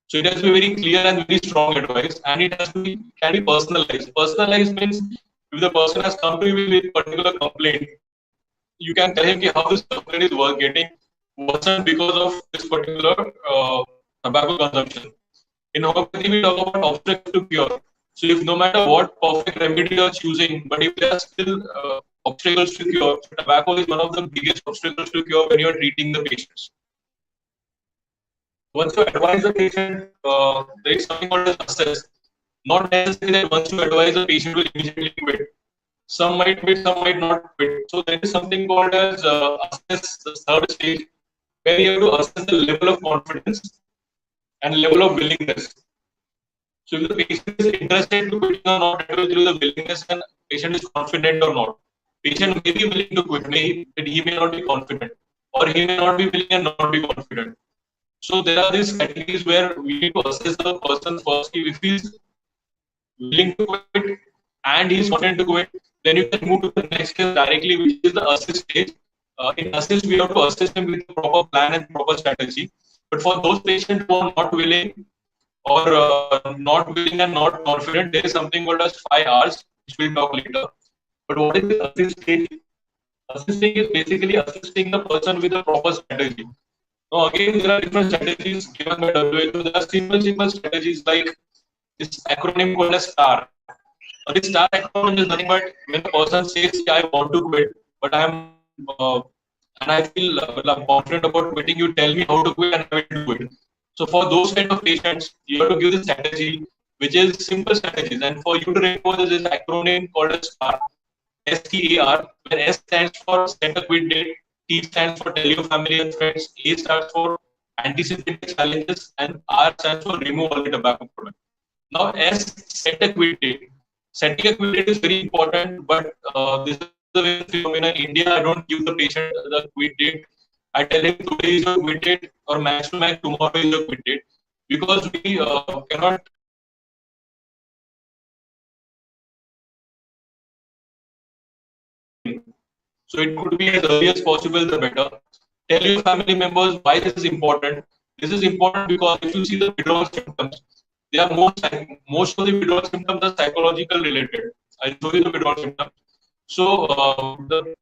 So it has to be very clear and very strong advice, and it has to be can be personalized. Personalized means if the person has come to you with a particular complaint, you can tell him how this complaint is getting worsened because of this particular tobacco consumption. In homeopathy, we talk about obstacles to cure. So if no matter what perfect remedy you are choosing, but if there are still obstacles to cure, so tobacco is one of the biggest obstacles to cure when you are treating the patients. Once you advise the patient, there is something called as assess. Not necessarily that once you advise the patient will immediately quit. Some might quit, some might not quit. So there is something called as assess, the third stage, where you have to assess the level of confidence and level of willingness. So if the patient is interested to quit or not, it will through the willingness and patient is confident or not. Patient may be willing to quit, but he may not be confident, or he may not be willing and not be confident. So there are these categories where we need to assess the person first. If he is willing to quit and he is confident to quit, then you can move to the next step directly, which is the assist stage. In assist, we have to assist him with a proper plan and proper strategy. But for those patients who are not willing or not willing and not confident, there is something called as 5 R's, which we'll talk later. But what is the assist stage? Assisting is basically assisting the person with a proper strategy. Now, again, there are different strategies given by WHO. There are simple strategies like this acronym called as STAR. This STAR acronym is nothing but when a person says, yeah, I want to quit, but I'm and I feel I'm confident about quitting, you tell me how to quit and I will do it. So for those kind of patients, you have to give the strategy, which is simple strategies. And for you to remember this acronym called as STAR, STAR, where S stands for set a quit date, T stands for tell your family and friends, A stands for anticipate challenges, and R stands for remove all the tobacco product. Now, S set a quit date. Setting a quit date is very important, but this is the way phenomenon. In India, I don't give the patient the quit date. I tell him today is your quit date, or max to max tomorrow is your quit date, because we cannot. So it could be as early as possible, the better. Tell your family members why this is important. This is important because if you see the withdrawal symptoms, they are most of the withdrawal symptoms are psychological related. I'll show you the withdrawal symptoms. So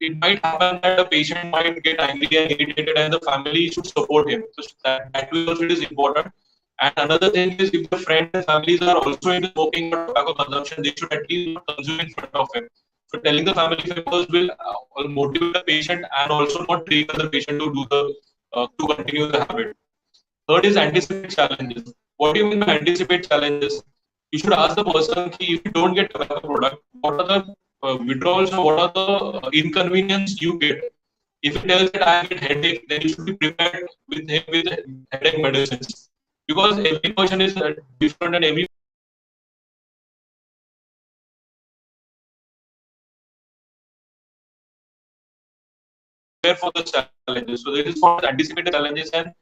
it might happen that the patient might get angry and irritated, and the family should support him. So that way also it is important. And another thing is, if the friends and families are also into smoking or tobacco consumption, they should at least not consume in front of him. So telling the family members will motivate the patient and also not trigger the patient to do the to continue the habit. Third is anticipate challenges. What do you mean by anticipate challenges? You should ask the person if you don't get tobacco product, what are the withdrawals or what are the inconvenience you get? If he tells that I get headache, then you should be prepared with him with headache medicines, because every person is different and every prepare for the challenges. So this is for anticipate the challenges and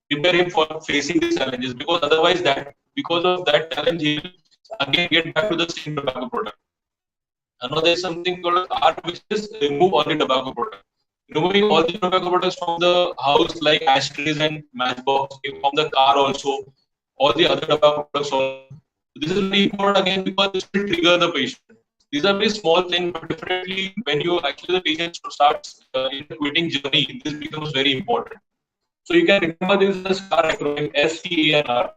prepare him for facing these challenges, because otherwise that because of that challenge he will again get back to the same tobacco product. Another is something called art, which is remove all the tobacco products. Removing all the tobacco products from the house, like ashtrays and matchbox, from the car also, all the other tobacco products also. This is very important again because this will trigger the patient. These are very small things, but definitely when you actually the patient starts in the quitting journey, this becomes very important. So you can remember this as STAR acronym, STANR.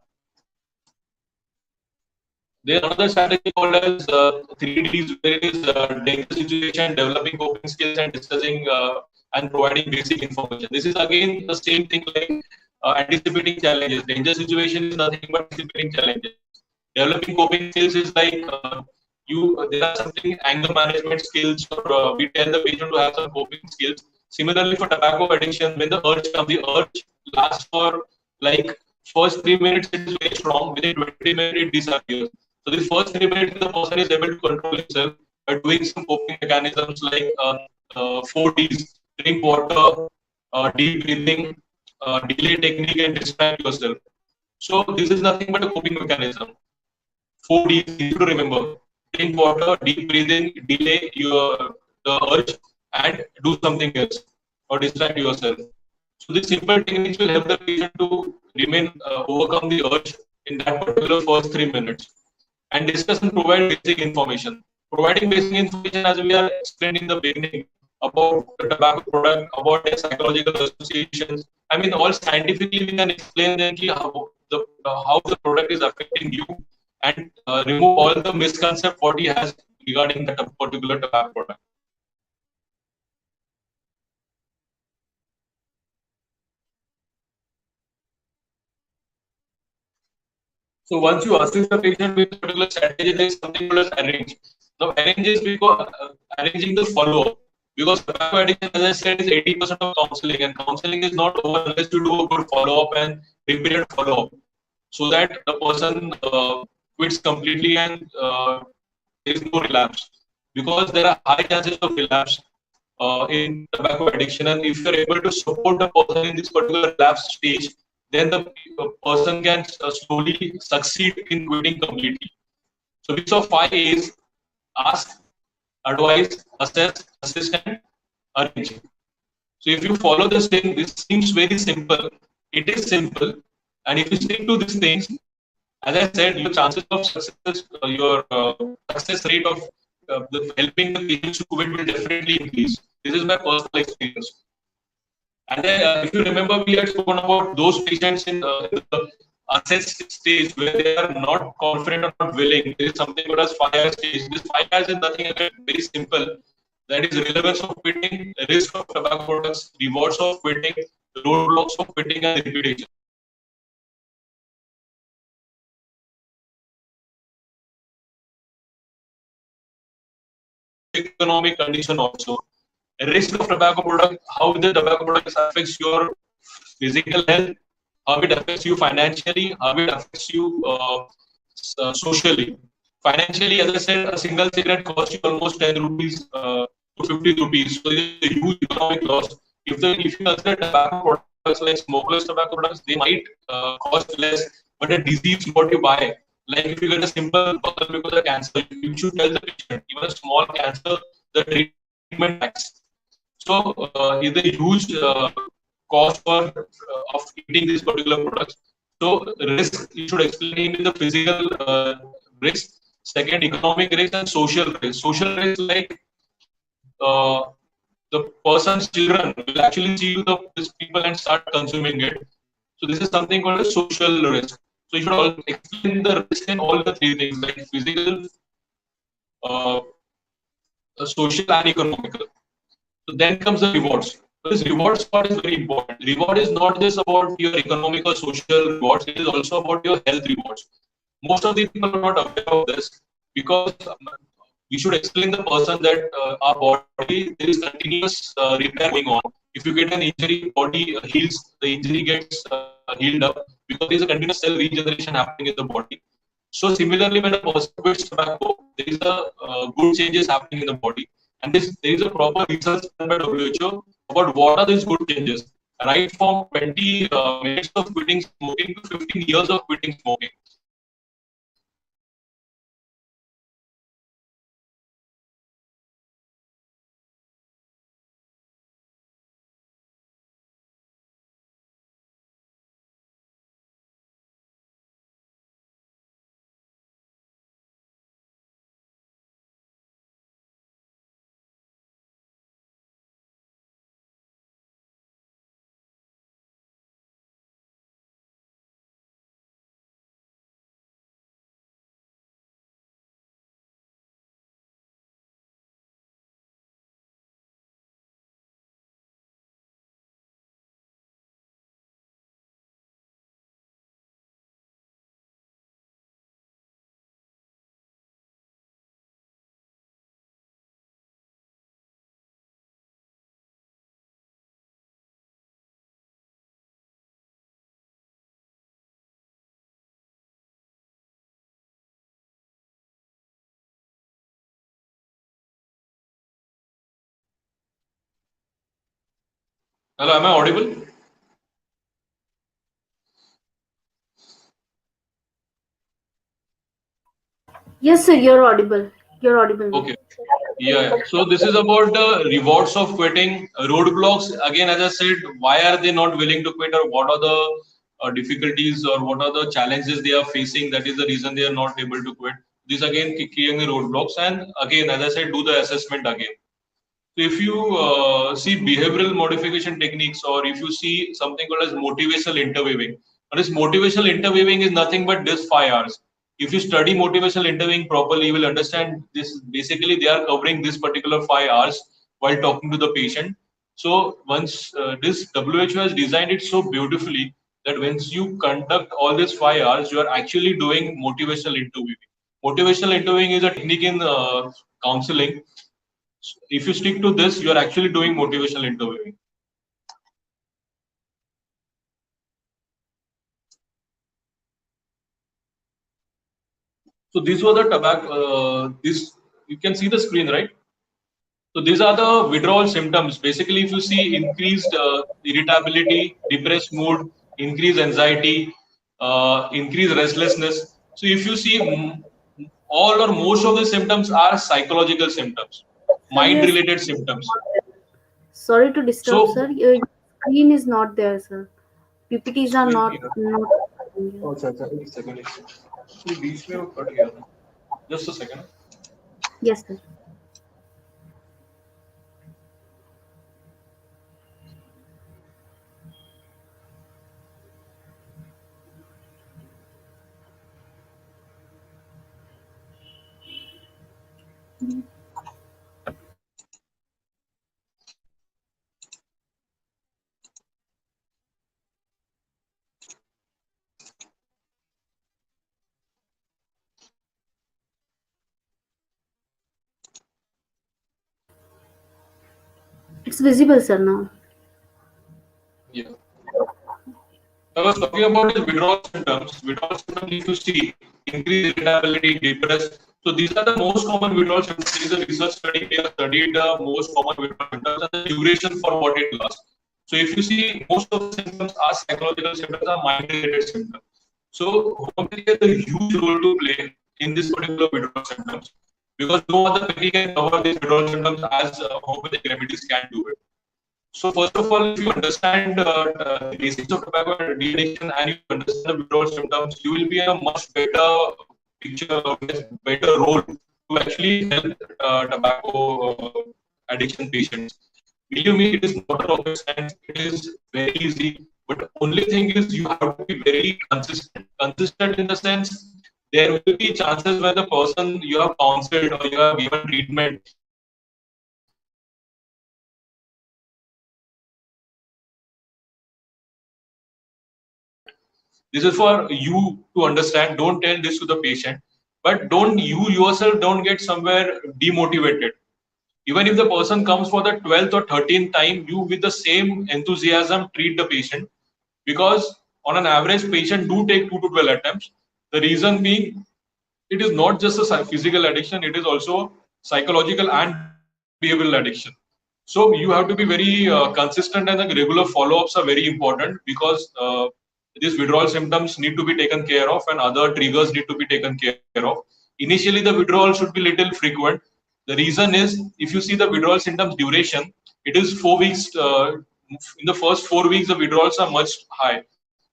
There's another strategy called as 3Ds, where it is danger situation, developing coping skills, and discussing and providing basic information. This is again the same thing like anticipating challenges. Danger situation is nothing but anticipating challenges. Developing coping skills is like there are something anger management skills, or we tell the patient to have some coping skills. Similarly, for tobacco addiction, when the urge comes, the urge lasts for like first 3 minutes it is very strong. Within 20 minutes it disappears. So this first 3 minutes the person is able to control himself by doing some coping mechanisms like 4Ds: drink water, deep breathing, delay technique, and distract yourself. So this is nothing but a coping mechanism. 4Ds, you need to remember: drink water, deep breathing, delay the urge, and do something else or distract yourself. So these simple techniques will help the patient to remain overcome the urge in that particular first 3 minutes. And discuss and provide basic information. Providing basic information, as we are explained in the beginning, about the tobacco product, about their psychological associations. I mean, all scientifically we can explain them how the product is affecting you, and remove all the misconceptions what he has regarding that particular tobacco product. So once you assist the patient with a particular strategy, there is something called as arrange. Now arrange is because arranging the follow-up. Because tobacco addiction, as I said, is 80% of counseling, and counseling is not over unless you do a good follow-up and repeated follow-up, so that the person quits completely and there is no relapse. Because there are high chances of relapse in tobacco addiction, and if you are able to support the person in this particular relapse stage, then the person can slowly succeed in quitting completely. So these are 5 A's: ask, advise, assess, assist, and arrange. So if you follow this thing, this seems very simple. It is simple, and if you stick to these things, as I said, your chances of success, your success rate of helping the patients to quit will definitely increase. This is my personal experience. And then, if you remember, we had spoken about those patients in the assess stage where they are not confident or not willing. There is something called as 5R stage. This 5R is nothing again, very simple. That is relevance of quitting, risk of tobacco products, rewards of quitting, roadblocks of quitting, and reputation. Economic condition also. Risk of tobacco product, how the tobacco products affects your physical health, how it affects you financially, how it affects you socially. Financially, as I said, a single cigarette costs you almost 10 rupees to 50 rupees. So it's a huge economic loss. If you consider tobacco products like smokeless tobacco products, they might cost less, but a disease what you buy, like if you get a simple bottle because of cancer, you should tell the patient, even a small cancer, the treatment tax. So it's a huge cost for of eating these particular products. So risk, you should explain in the physical risk, second economic risk, and social risk. Social risk, like uh, the person's children will actually see you the these people and start consuming it. So this is something called a social risk. So you should all explain the risk in all the three things, like physical, uh, social, and economical. So then comes the rewards. So this rewards part is very important. Reward is not just about your economic or social rewards; it is also about your health rewards. Most of the people are not aware of this because we should explain the person that our body, there is continuous repair going on. If you get an injury, body heals. The injury gets healed up because there is a continuous cell regeneration happening in the body. So similarly, when a person quits tobacco, there is a good changes happening in the body, and this there is a proper research done by WHO about what are these good changes. Right from 20 minutes of quitting smoking to 15 years of quitting smoking. So this is something called a social rewards. So this is something which is very important to explain to the patient or the person who is quitting tobacco. Hello, am I audible? Yes, sir, you're audible. You're audible now. Okay. Yeah. So this is about the rewards of quitting. Roadblocks. Again, as I said, why are they not willing to quit, or what are the difficulties, or what are the challenges they are facing? That is the reason they are not able to quit. This again creating the roadblocks. And again, as I said, do the assessment again. So if you see behavioral modification techniques, or if you see something called as motivational interweaving, and this motivational interweaving is nothing but this 5 hours. If you study motivational interweaving properly, you will understand this. Basically, they are covering this particular 5 hours while talking to the patient. So once this WHO has designed it so beautifully that once you conduct all these 5 hours, you are actually doing motivational interweaving. Motivational interweaving is a technique in counseling. If you stick to this, you are actually doing motivational interviewing. So these were the tobacco. This you can see the screen, right? So these are the withdrawal symptoms. Basically, if you see increased irritability, depressed mood, increased anxiety, increased restlessness. So if you see all or most of the symptoms are psychological symptoms, Sir, yes. mind-related symptoms. Sorry to disturb, So sir. Your screen is not there, sir. PPTs are screen not here. not. Oh, अच्छा अच्छा एक second ये बीच में वो cut गया था just a second Yes, sir. It's visible, sir, now. yeah I was talking about the withdrawal symptoms. Withdrawal symptoms, if you see, increased irritability, depressed. So these are the most common withdrawal symptoms. There is a research study. They have studied the most common withdrawal symptoms and the duration for what it lasts. So if you see, most of the symptoms are psychological symptoms, are mind-related symptoms. So homeopathy has a huge role to play in this particular withdrawal symptoms because no other therapy can cover these withdrawal symptoms as homeopathic remedies can do it. So first of all, if you understand the basics of tobacco de-addiction and you understand the withdrawal symptoms, you will be in a much better picture or better role to actually help tobacco addiction patients. Believe me, it is not a rocket science. It is very easy. But only thing is you have to be very consistent. Consistent in the sense there will be chances where the person you have counseled or you have given treatment, he will not start smoking. This is for you to understand. Don't tell this to the patient. This is for you to understand. Don't tell this to the patient. But don't you yourself don't get somewhere demotivated. Even if the person comes for the 12th or 13th time, you with the same enthusiasm treat the patient, because on an average patient do take 2 to 12 attempts. The reason being, it is not just a physical addiction, it is also psychological and behavioral addiction. So you have to be very consistent, and the regular follow-ups are very important, because these withdrawal symptoms need to be taken care of and other triggers need to be taken care of. Initially the withdrawal should be little frequent. The reason is, if you see the withdrawal symptoms duration, it is 4 weeks. In the first 4 weeks the withdrawals are much high,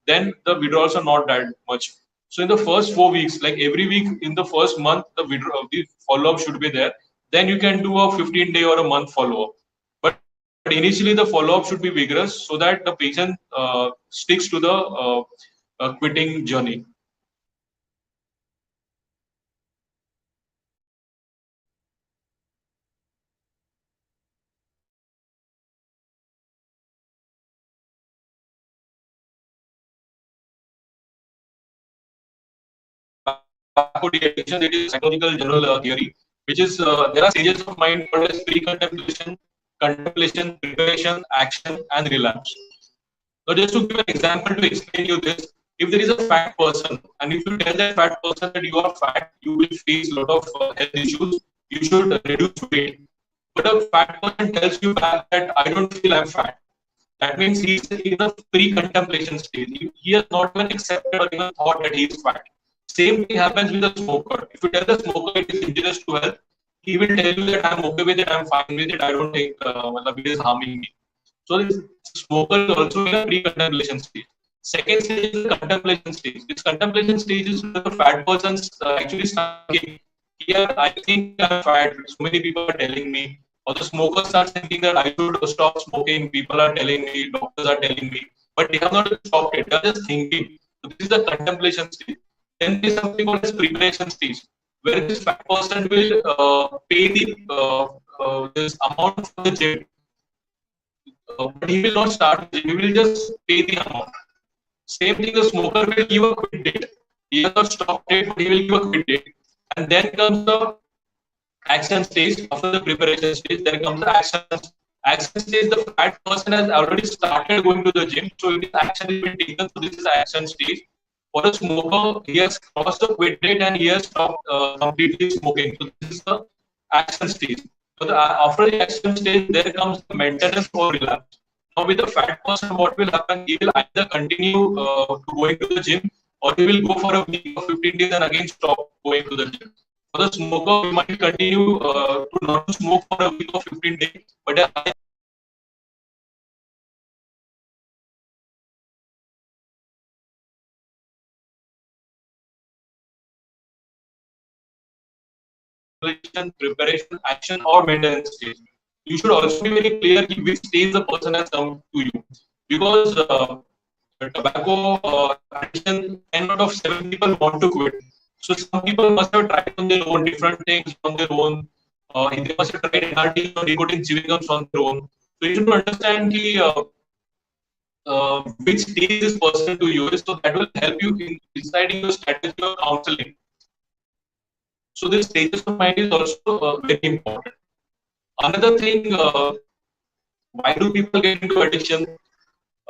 then the withdrawals are not that much. So in the first 4 weeks, like every week in the first month, the follow-up should be there. Then you can do a 15-day or a month follow-up. But initially the follow-up should be vigorous so that the patient sticks to the quitting journey. Tobacco de-addiction, it is a psychological general theory, which is there are stages of mind called as contemplation, preparation, action, and relapse. So just to give an example to explain you this, if there is a fat person and if you tell that fat person that you are fat, you will face a lot of health issues, you should reduce weight. But a fat person tells you back that I don't feel I'm fat. That means he's in a pre-contemplation stage. He has not even accepted or even thought that he is fat. Same thing happens with a smoker. If you tell the smoker it is injurious to health, he will tell you that I'm okay with it, I'm fine with it, I don't think it is harming me. So this smoker is also in a pre-contemplation stage. Second stage is the contemplation stage. This contemplation stage is where the fat persons actually start thinking, here I think I'm fat, so many people are telling me. Or the smoker starts thinking that I should stop smoking, people are telling me, doctors are telling me. But they have not stopped it, they are just thinking. So this is the contemplation stage. Then there is something called as preparation stage, where this fat person will pay the this amount for the gym, but he will not start the gym, he will just pay the amount. Same thing, the smoker will give a quit date. He has not stopped it, but he will give a quit date. And then comes the action stage. After the preparation stage, there comes the action. Action stage, the fat person has already started going to the gym, so it is action has been taken. So this is action stage. For a smoker, he has crossed the quit date and he has stopped completely smoking. So this is the action stage. So after the action stage, there comes the maintenance or relapse. Now with the fat person, what will happen? He will either continue to going to the gym, or he will go for a week or 15 days and again stop going to the gym. For the smoker, we might continue to not smoke for a week or 15 days, but preparation, action, or maintenance stage. You should also be very clear which stage the person has come to you, because tobacco addiction, 10 out of 7 people want to quit. So some people must have tried on their own different things on their own. They must have tried NRT or nicotine chewing gums on their own. So you should understand which stage this person to you is, so that will help you in deciding your strategy of counseling. So this stages of mind is also very important. Another thing, why do people get into addiction?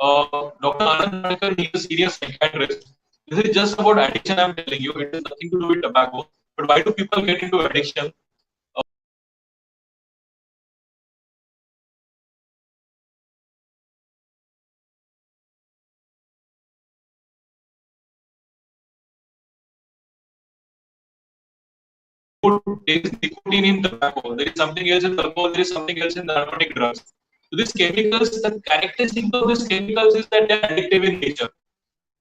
Dr. Anand Nankar, he is a serious psychiatrist. This is just about addiction, I'm telling you. It has nothing to do with tobacco. But why do people get into addiction? There is nicotine in tobacco. There is something else in alcohol. There is something else in narcotic drugs. So these chemicals, the characteristics of these chemicals is that they are addictive in nature.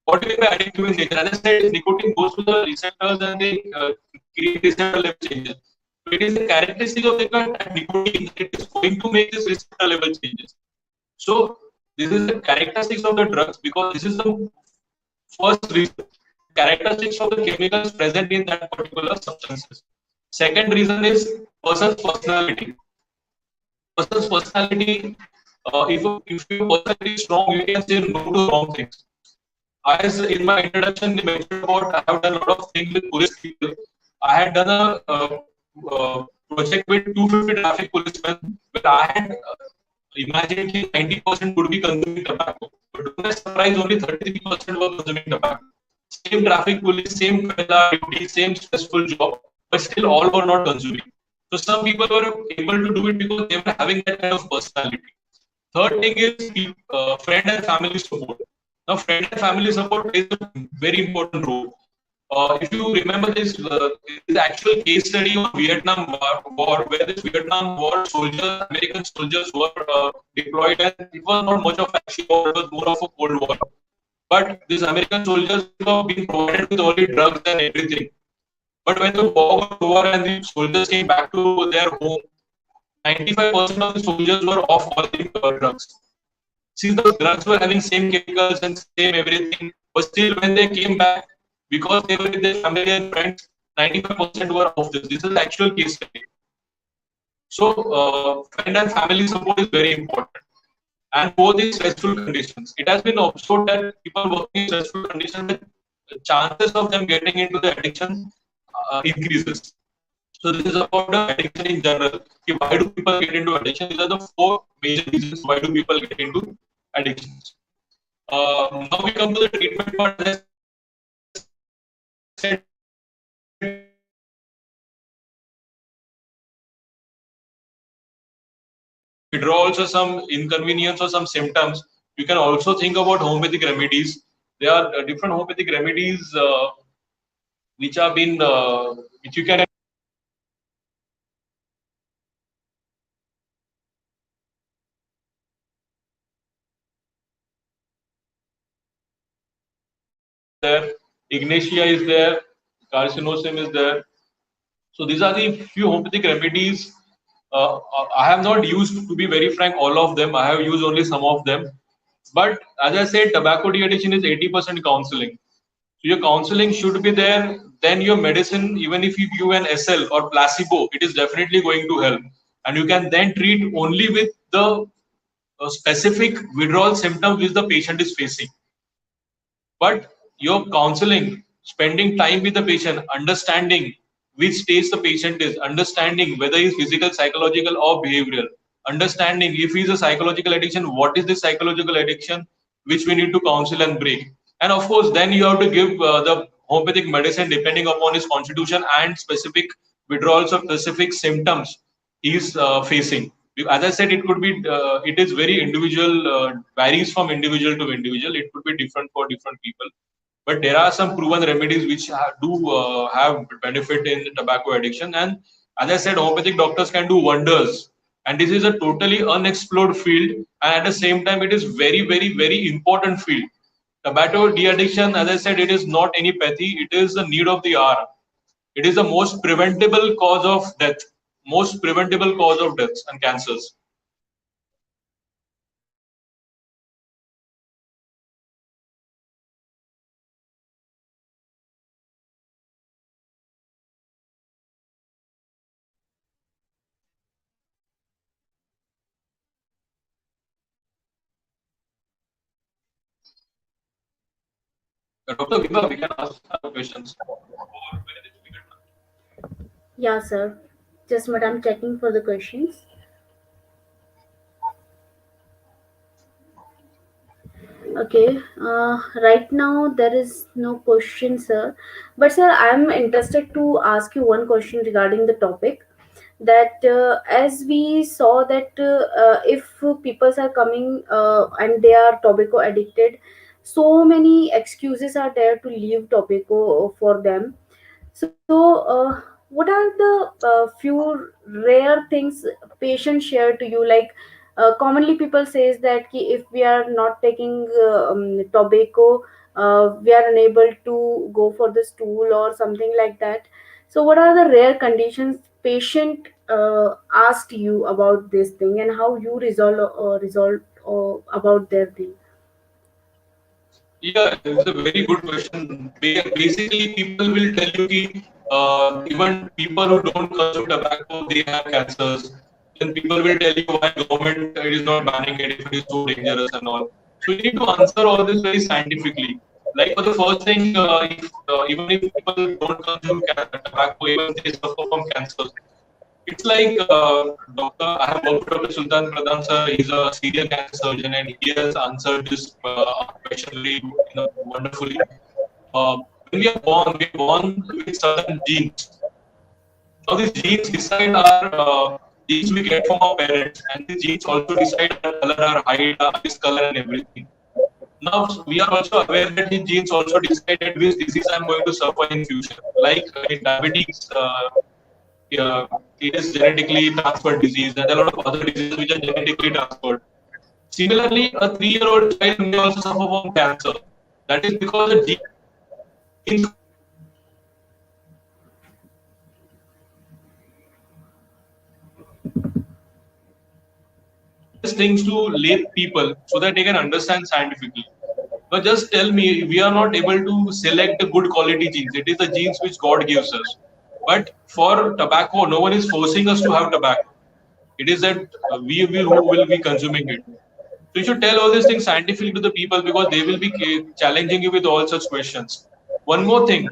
What do you mean by addictive in nature? As I said, nicotine goes to the receptors and they create receptor level changes. So it is the characteristic of the nicotine that it is going to make this receptor level changes. So this is the characteristics of the drugs because this is the first reason. Characteristics of the chemicals present in that particular substances. Second reason is person's personality. Person's personality. If your personality is strong, you can say no to wrong things. As in my introduction, they mentioned about I have done a lot of things with police people. I had done a project with 250 traffic policemen where I had imagined that 90% would be consuming tobacco. But to my surprise, only 33% were consuming tobacco. Same traffic police, same 12-hour duty, same stressful job, but still all were not consuming. So some people were able to do it because they were having that kind of personality. Third thing is friend and family support. Now, friend and family support plays a very important role. If you remember this actual case study on Vietnam War, where this Vietnam War soldiers, American soldiers were deployed, and it was not much of actual war; it was more of a cold war. But these American soldiers were being provided with only drugs and everything. But when the war got over and the soldiers came back to their home, 95% of the soldiers were off all the drugs. See, the drugs were having same chemicals and same everything, but still when they came back, because they were with their family and friends, 95% were off this. This is the actual case study. So, friend and family support is very important. And both in stressful conditions. It has been observed that people working in stressful conditions, the chances of them getting into the addiction increases. So this is about the addiction in general. Okay, why do people get into addiction? These are the four major reasons why do people get into addictions. Now we come to the treatment part. As I said, withdrawals or some inconvenience or some symptoms, you can also think about homeopathic remedies. There are different homeopathic remedies which have been which you can there. Ignatia is there. Carcinosim is there. So these are the few homeopathic remedies. I have not used, to be very frank, all of them. I have used only some of them. But as I said, tobacco de-addiction is 80% counseling. So your counseling should be there. Then your medicine, even if you give an SL or placebo, it is definitely going to help. And you can then treat only with the specific withdrawal symptoms which the patient is facing. But your counseling, spending time with the patient, understanding which stage the patient is, understanding whether he's physical, psychological, or behavioral, understanding if he's a psychological addiction, what is the psychological addiction which we need to counsel and break. And of course, then you have to give the homeopathic medicine depending upon his constitution and specific withdrawals or specific symptoms he's facing. As I said, it could be, it is very individual, varies from individual to individual. It could be different for different people. But there are some proven remedies which do have benefit in tobacco addiction. And as I said, homeopathic doctors can do wonders. And this is a totally unexplored field. And at the same time, it is very, very, very important field. Tobacco de-addiction, as I said, it is not any pathy. It is the need of the hour. It is the most preventable cause of death, most preventable cause of deaths and cancers. Dr. Vibha, we can ask questions. Yeah, sir. Just what I'm checking for the questions. Okay. Right now there is no question, sir. But sir, I'm interested to ask you one question regarding the topic. That as we saw that if people are coming and they are tobacco addicted, so many excuses are there to leave tobacco for them. So what are the few rare things patients share to you, like Commonly people says that ki if we are not taking tobacco, we are unable to go for the stool or something like that. So what are the rare conditions patient asked you about this thing, and how you resolve about their thing? Yeah, it's a very good question. Basically, people will tell you that even people who don't consume tobacco, they have cancers. Then people will tell you why government is not banning it if it is so dangerous and all. So you need to answer all this very scientifically. Like for the first thing, if even if people don't consume tobacco, even they suffer from cancers. It's like Doctor. I have worked with Dr. Sultan Pradhan sir. He's a senior cancer surgeon, and he has answered this question very wonderfully. When we are born with certain genes. Now these genes decide our genes we get from our parents, and these genes also decide our color, our height, our eyes color, and everything. Now we are also aware that these genes also decide at which disease I'm going to suffer in future. Like in diabetes, yeah, it is genetically transferred disease, and there are a lot of other diseases which are genetically transferred. Similarly, a 3-year-old child may also suffer from cancer. That is because the genes things to lay people so that they can understand scientifically. Now, just tell me, we are not able to select the good quality genes. It is the genes which God gives us. But for tobacco, no one is forcing us to have tobacco. It is that we will who will be consuming it. So you should tell all these things scientifically to the people because they will be challenging you with all such questions. One more thing,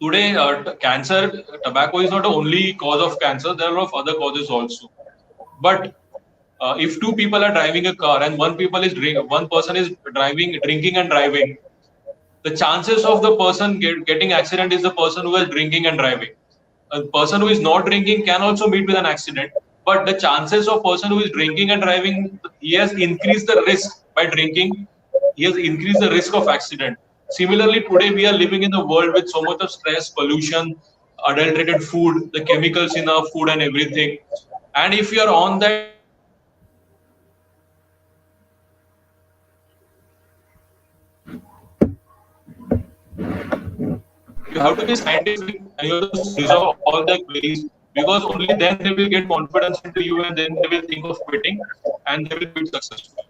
today cancer, tobacco is not the only cause of cancer. There are a lot of other causes also. But if two people are driving a car and one person is drinking and driving, the chances of the person getting accident is the person who is drinking and driving. A person who is not drinking can also meet with an accident, but the chances of person who is drinking and driving, he has increased the risk by drinking. He has increased the risk of accident. Similarly, today we are living in a world with so much of stress, pollution, adulterated food, the chemicals in our food and everything. And if you are on that diet, you have to be scientific and you have to resolve all their queries because only then they will get confidence into you and then they will think of quitting and they will quit successfully.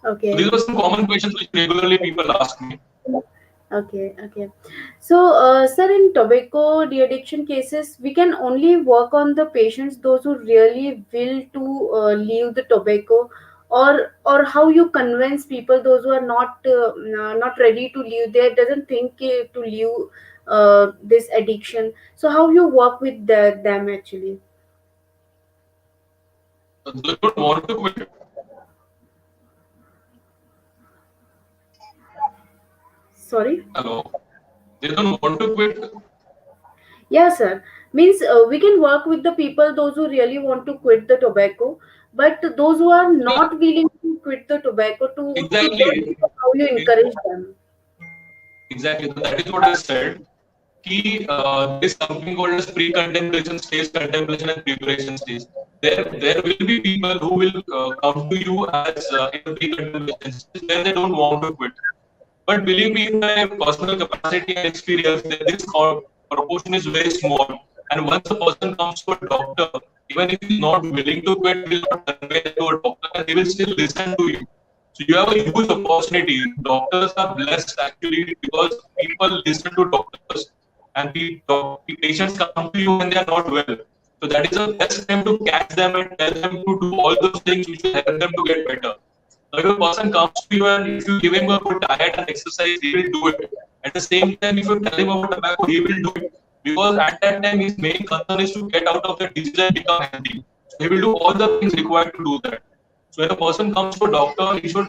So these Okay. were some common questions which regularly people ask me. Okay, okay. So, sir, in tobacco de-addiction cases, we can only work on the patients, those who really will to leave the tobacco, or how you convince people, those who are not ready to leave, they doesn't think to leave this addiction. So, how you work with them actually? They don't want to quit. Sorry. Hello. They don't want to quit. Yeah, sir. Means we can work with the people, those who really want to quit the tobacco, but those who are Yeah, not willing to quit the tobacco, to them, exactly. how you encourage them? Exactly. So that is what I said. There is something called as pre-contemplation stage, contemplation and preparation stage. There will be people who will come to you as in the pre-contemplation stage where they don't want to quit. But believe me, in my personal capacity and experience, that this proportion is very small. And once a person comes to a doctor, even if he's not willing to quit, he will not convey that to a doctor and he will still listen to you. So you have a huge opportunity. Doctors are blessed actually because people listen to doctors and patients come to you when they are not well. So that is the best time to catch them and tell them to do all those things which will help them to get better. Now, if a person comes to you and if you give him a good diet and exercise, he will do it. At the same time, if you tell him about tobacco, he will do it. Because at that time, his main concern is to get out of the disease and become healthy. So he will do all the things required to do that. So when a person comes to a doctor, he should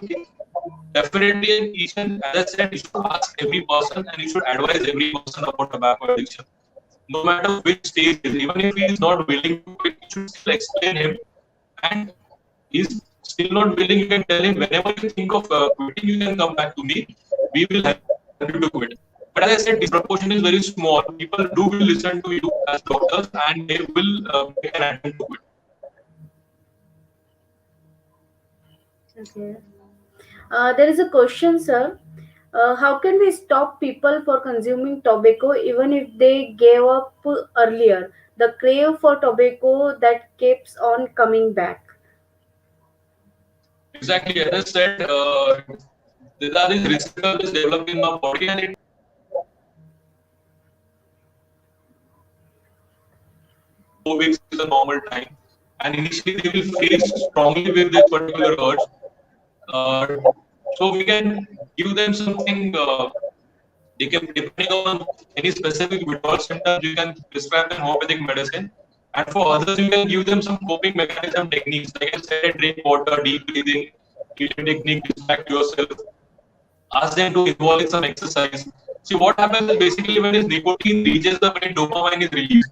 definitely, as I said, you should ask every person and you should advise every person about tobacco addiction. No matter which stage he is, even if he is not willing to quit, you should still explain him. And he's still not willing, you can tell him whenever you think of quitting, you can come back to me. We will help you to quit. But as I said, this proportion is very small. People do will listen to you as doctors and they will make an attempt to quit. Okay. There is a question, sir. How can we stop people for consuming tobacco even if they gave up earlier? The crave for tobacco that keeps on coming back. Exactly, as I said, there are these receptors developed in our body, and it takes 4 weeks is a normal time. And initially, they will face strongly with this particular urge. Uh, so we can give them something. They can, depending on any specific withdrawal symptoms, you can prescribe them homeopathic medicine. And for others, you can give them some coping mechanism techniques. Like I said, drink water, deep breathing, breathing technique, distract yourself. Ask them to involve in some exercise. See, what happens is basically when this nicotine reaches the brain, dopamine is released.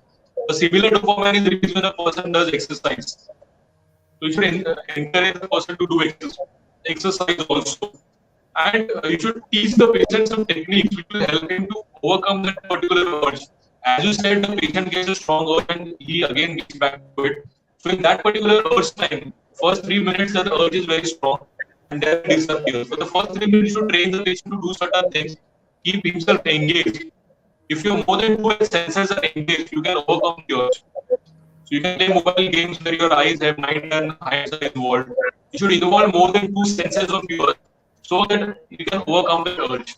A similar dopamine is released when a person does exercise. So you should encourage the person to do exercise also. And you should teach the patient some techniques which will help him to overcome that particular urge. As you said, the patient gets a strong urge and he again gets back to it. So in that particular urge time, first 3 minutes the urge is very strong and then it disappears. For the first 3 minutes, you should train the patient to do certain things, keep himself engaged. If you're more than two senses are engaged, you can overcome the urge. So you can play mobile games where your eyes have 9 and hands are involved. You should involve more than two senses of yours so that you can overcome that urge.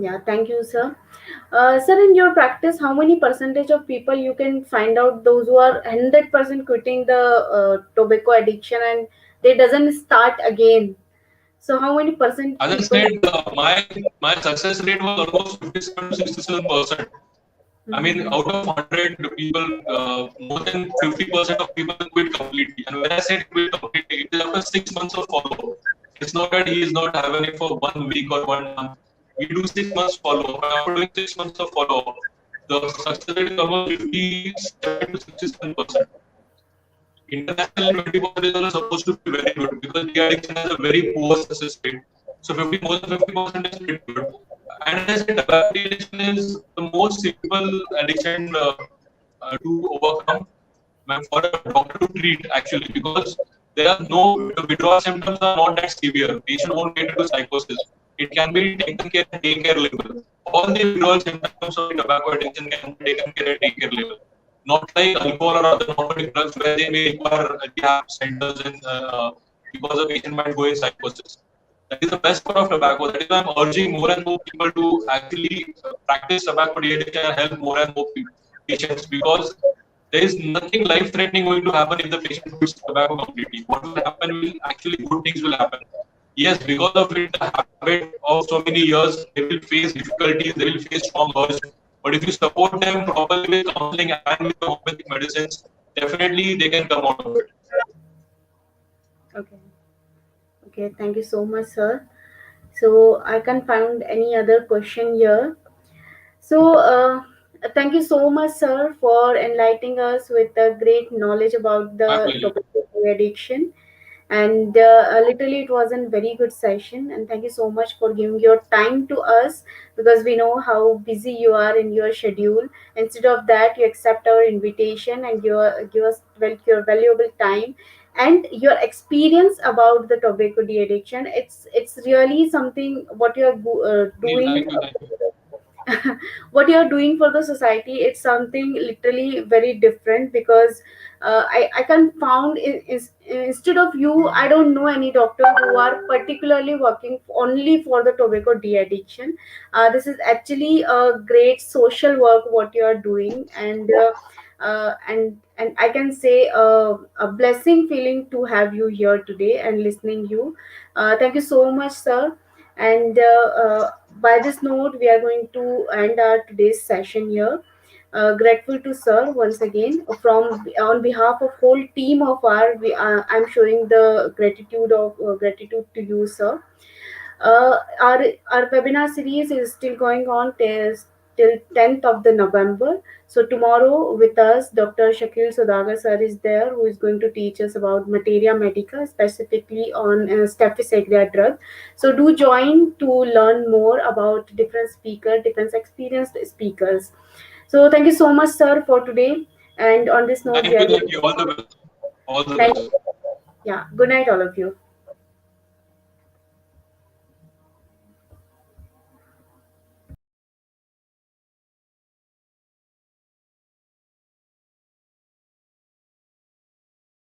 Yeah, thank you, sir. Sir, in your practice, how many percentage of people you can find out those who are 100% quitting the tobacco addiction and they doesn't start again? So, how many percent As I people? said, my success rate was almost 57 to 67%. I mean, Mhm. out of 100 people, more than 50% of people quit completely. And when I said quit completely, it is after 6 months of follow-up. It's not that he is not having it for 1 week or 1 month. We do 6 months follow-up, and after doing 6 months of follow-up, the success rate is almost 57 to 67%. Internationally, 20% is also supposed to be very good because de-addiction has a very poor success rate. So 50, more than 50% is pretty good. And as I said, tobacco addiction is the most simple addiction to overcome for a doctor to treat actually because there are no the withdrawal symptoms are not that severe. Patient won't get into psychosis. It can be taken care at take care level. All the withdrawal symptoms of tobacco addiction can be taken care at take care level. Not like alcohol or other narcotic drugs where they may require rehab centers and because the patient might go in psychosis. That is the best part of tobacco. That is why I'm urging more and more people to actually practice tobacco de-addiction and help more and more patients because there is nothing life-threatening going to happen if the patient quits tobacco completely. What will happen will actually good things will happen. Yes, because of it, the habit of so many years, they will face difficulties, they will face strong urge. But if you support them properly with counseling and with the homeopathic medicines, definitely they can come out of it. Okay. Okay. Thank you so much, sir. So, I can't find any other question here. So, thank you so much, sir, for enlightening us with the great knowledge about My the pleasure. tobacco addiction. And literally, it was a very good session. And thank you so much for giving your time to us because we know how busy you are in your schedule. Instead of that, you accept our invitation and give us your valuable time and your experience about the tobacco de-addiction. It's really something what you are doing Thank you. what you're doing for the society. It's something literally very different because I can found instead of you, I don't know any doctor who are particularly working only for the tobacco de-addiction. This is actually a great social work what you are doing, and I can say a blessing feeling to have you here today and listening you. Thank you so much, sir. And by this note, we are going to end our today's session here. Grateful to sir once again from on behalf of whole team of our. I'm showing the gratitude to you, sir. Our webinar series is still going on till 10th of the November. So tomorrow with us, Dr. Shakil Sudagar sir is there, who is going to teach us about materia medica, specifically on Staphylococcus aureus drug. So do join to learn more about different experienced speakers. So thank you so much, sir, for today. And on this note, we are going Thank you. All the best. All the Thank best. you. Yeah. Good night, all of you.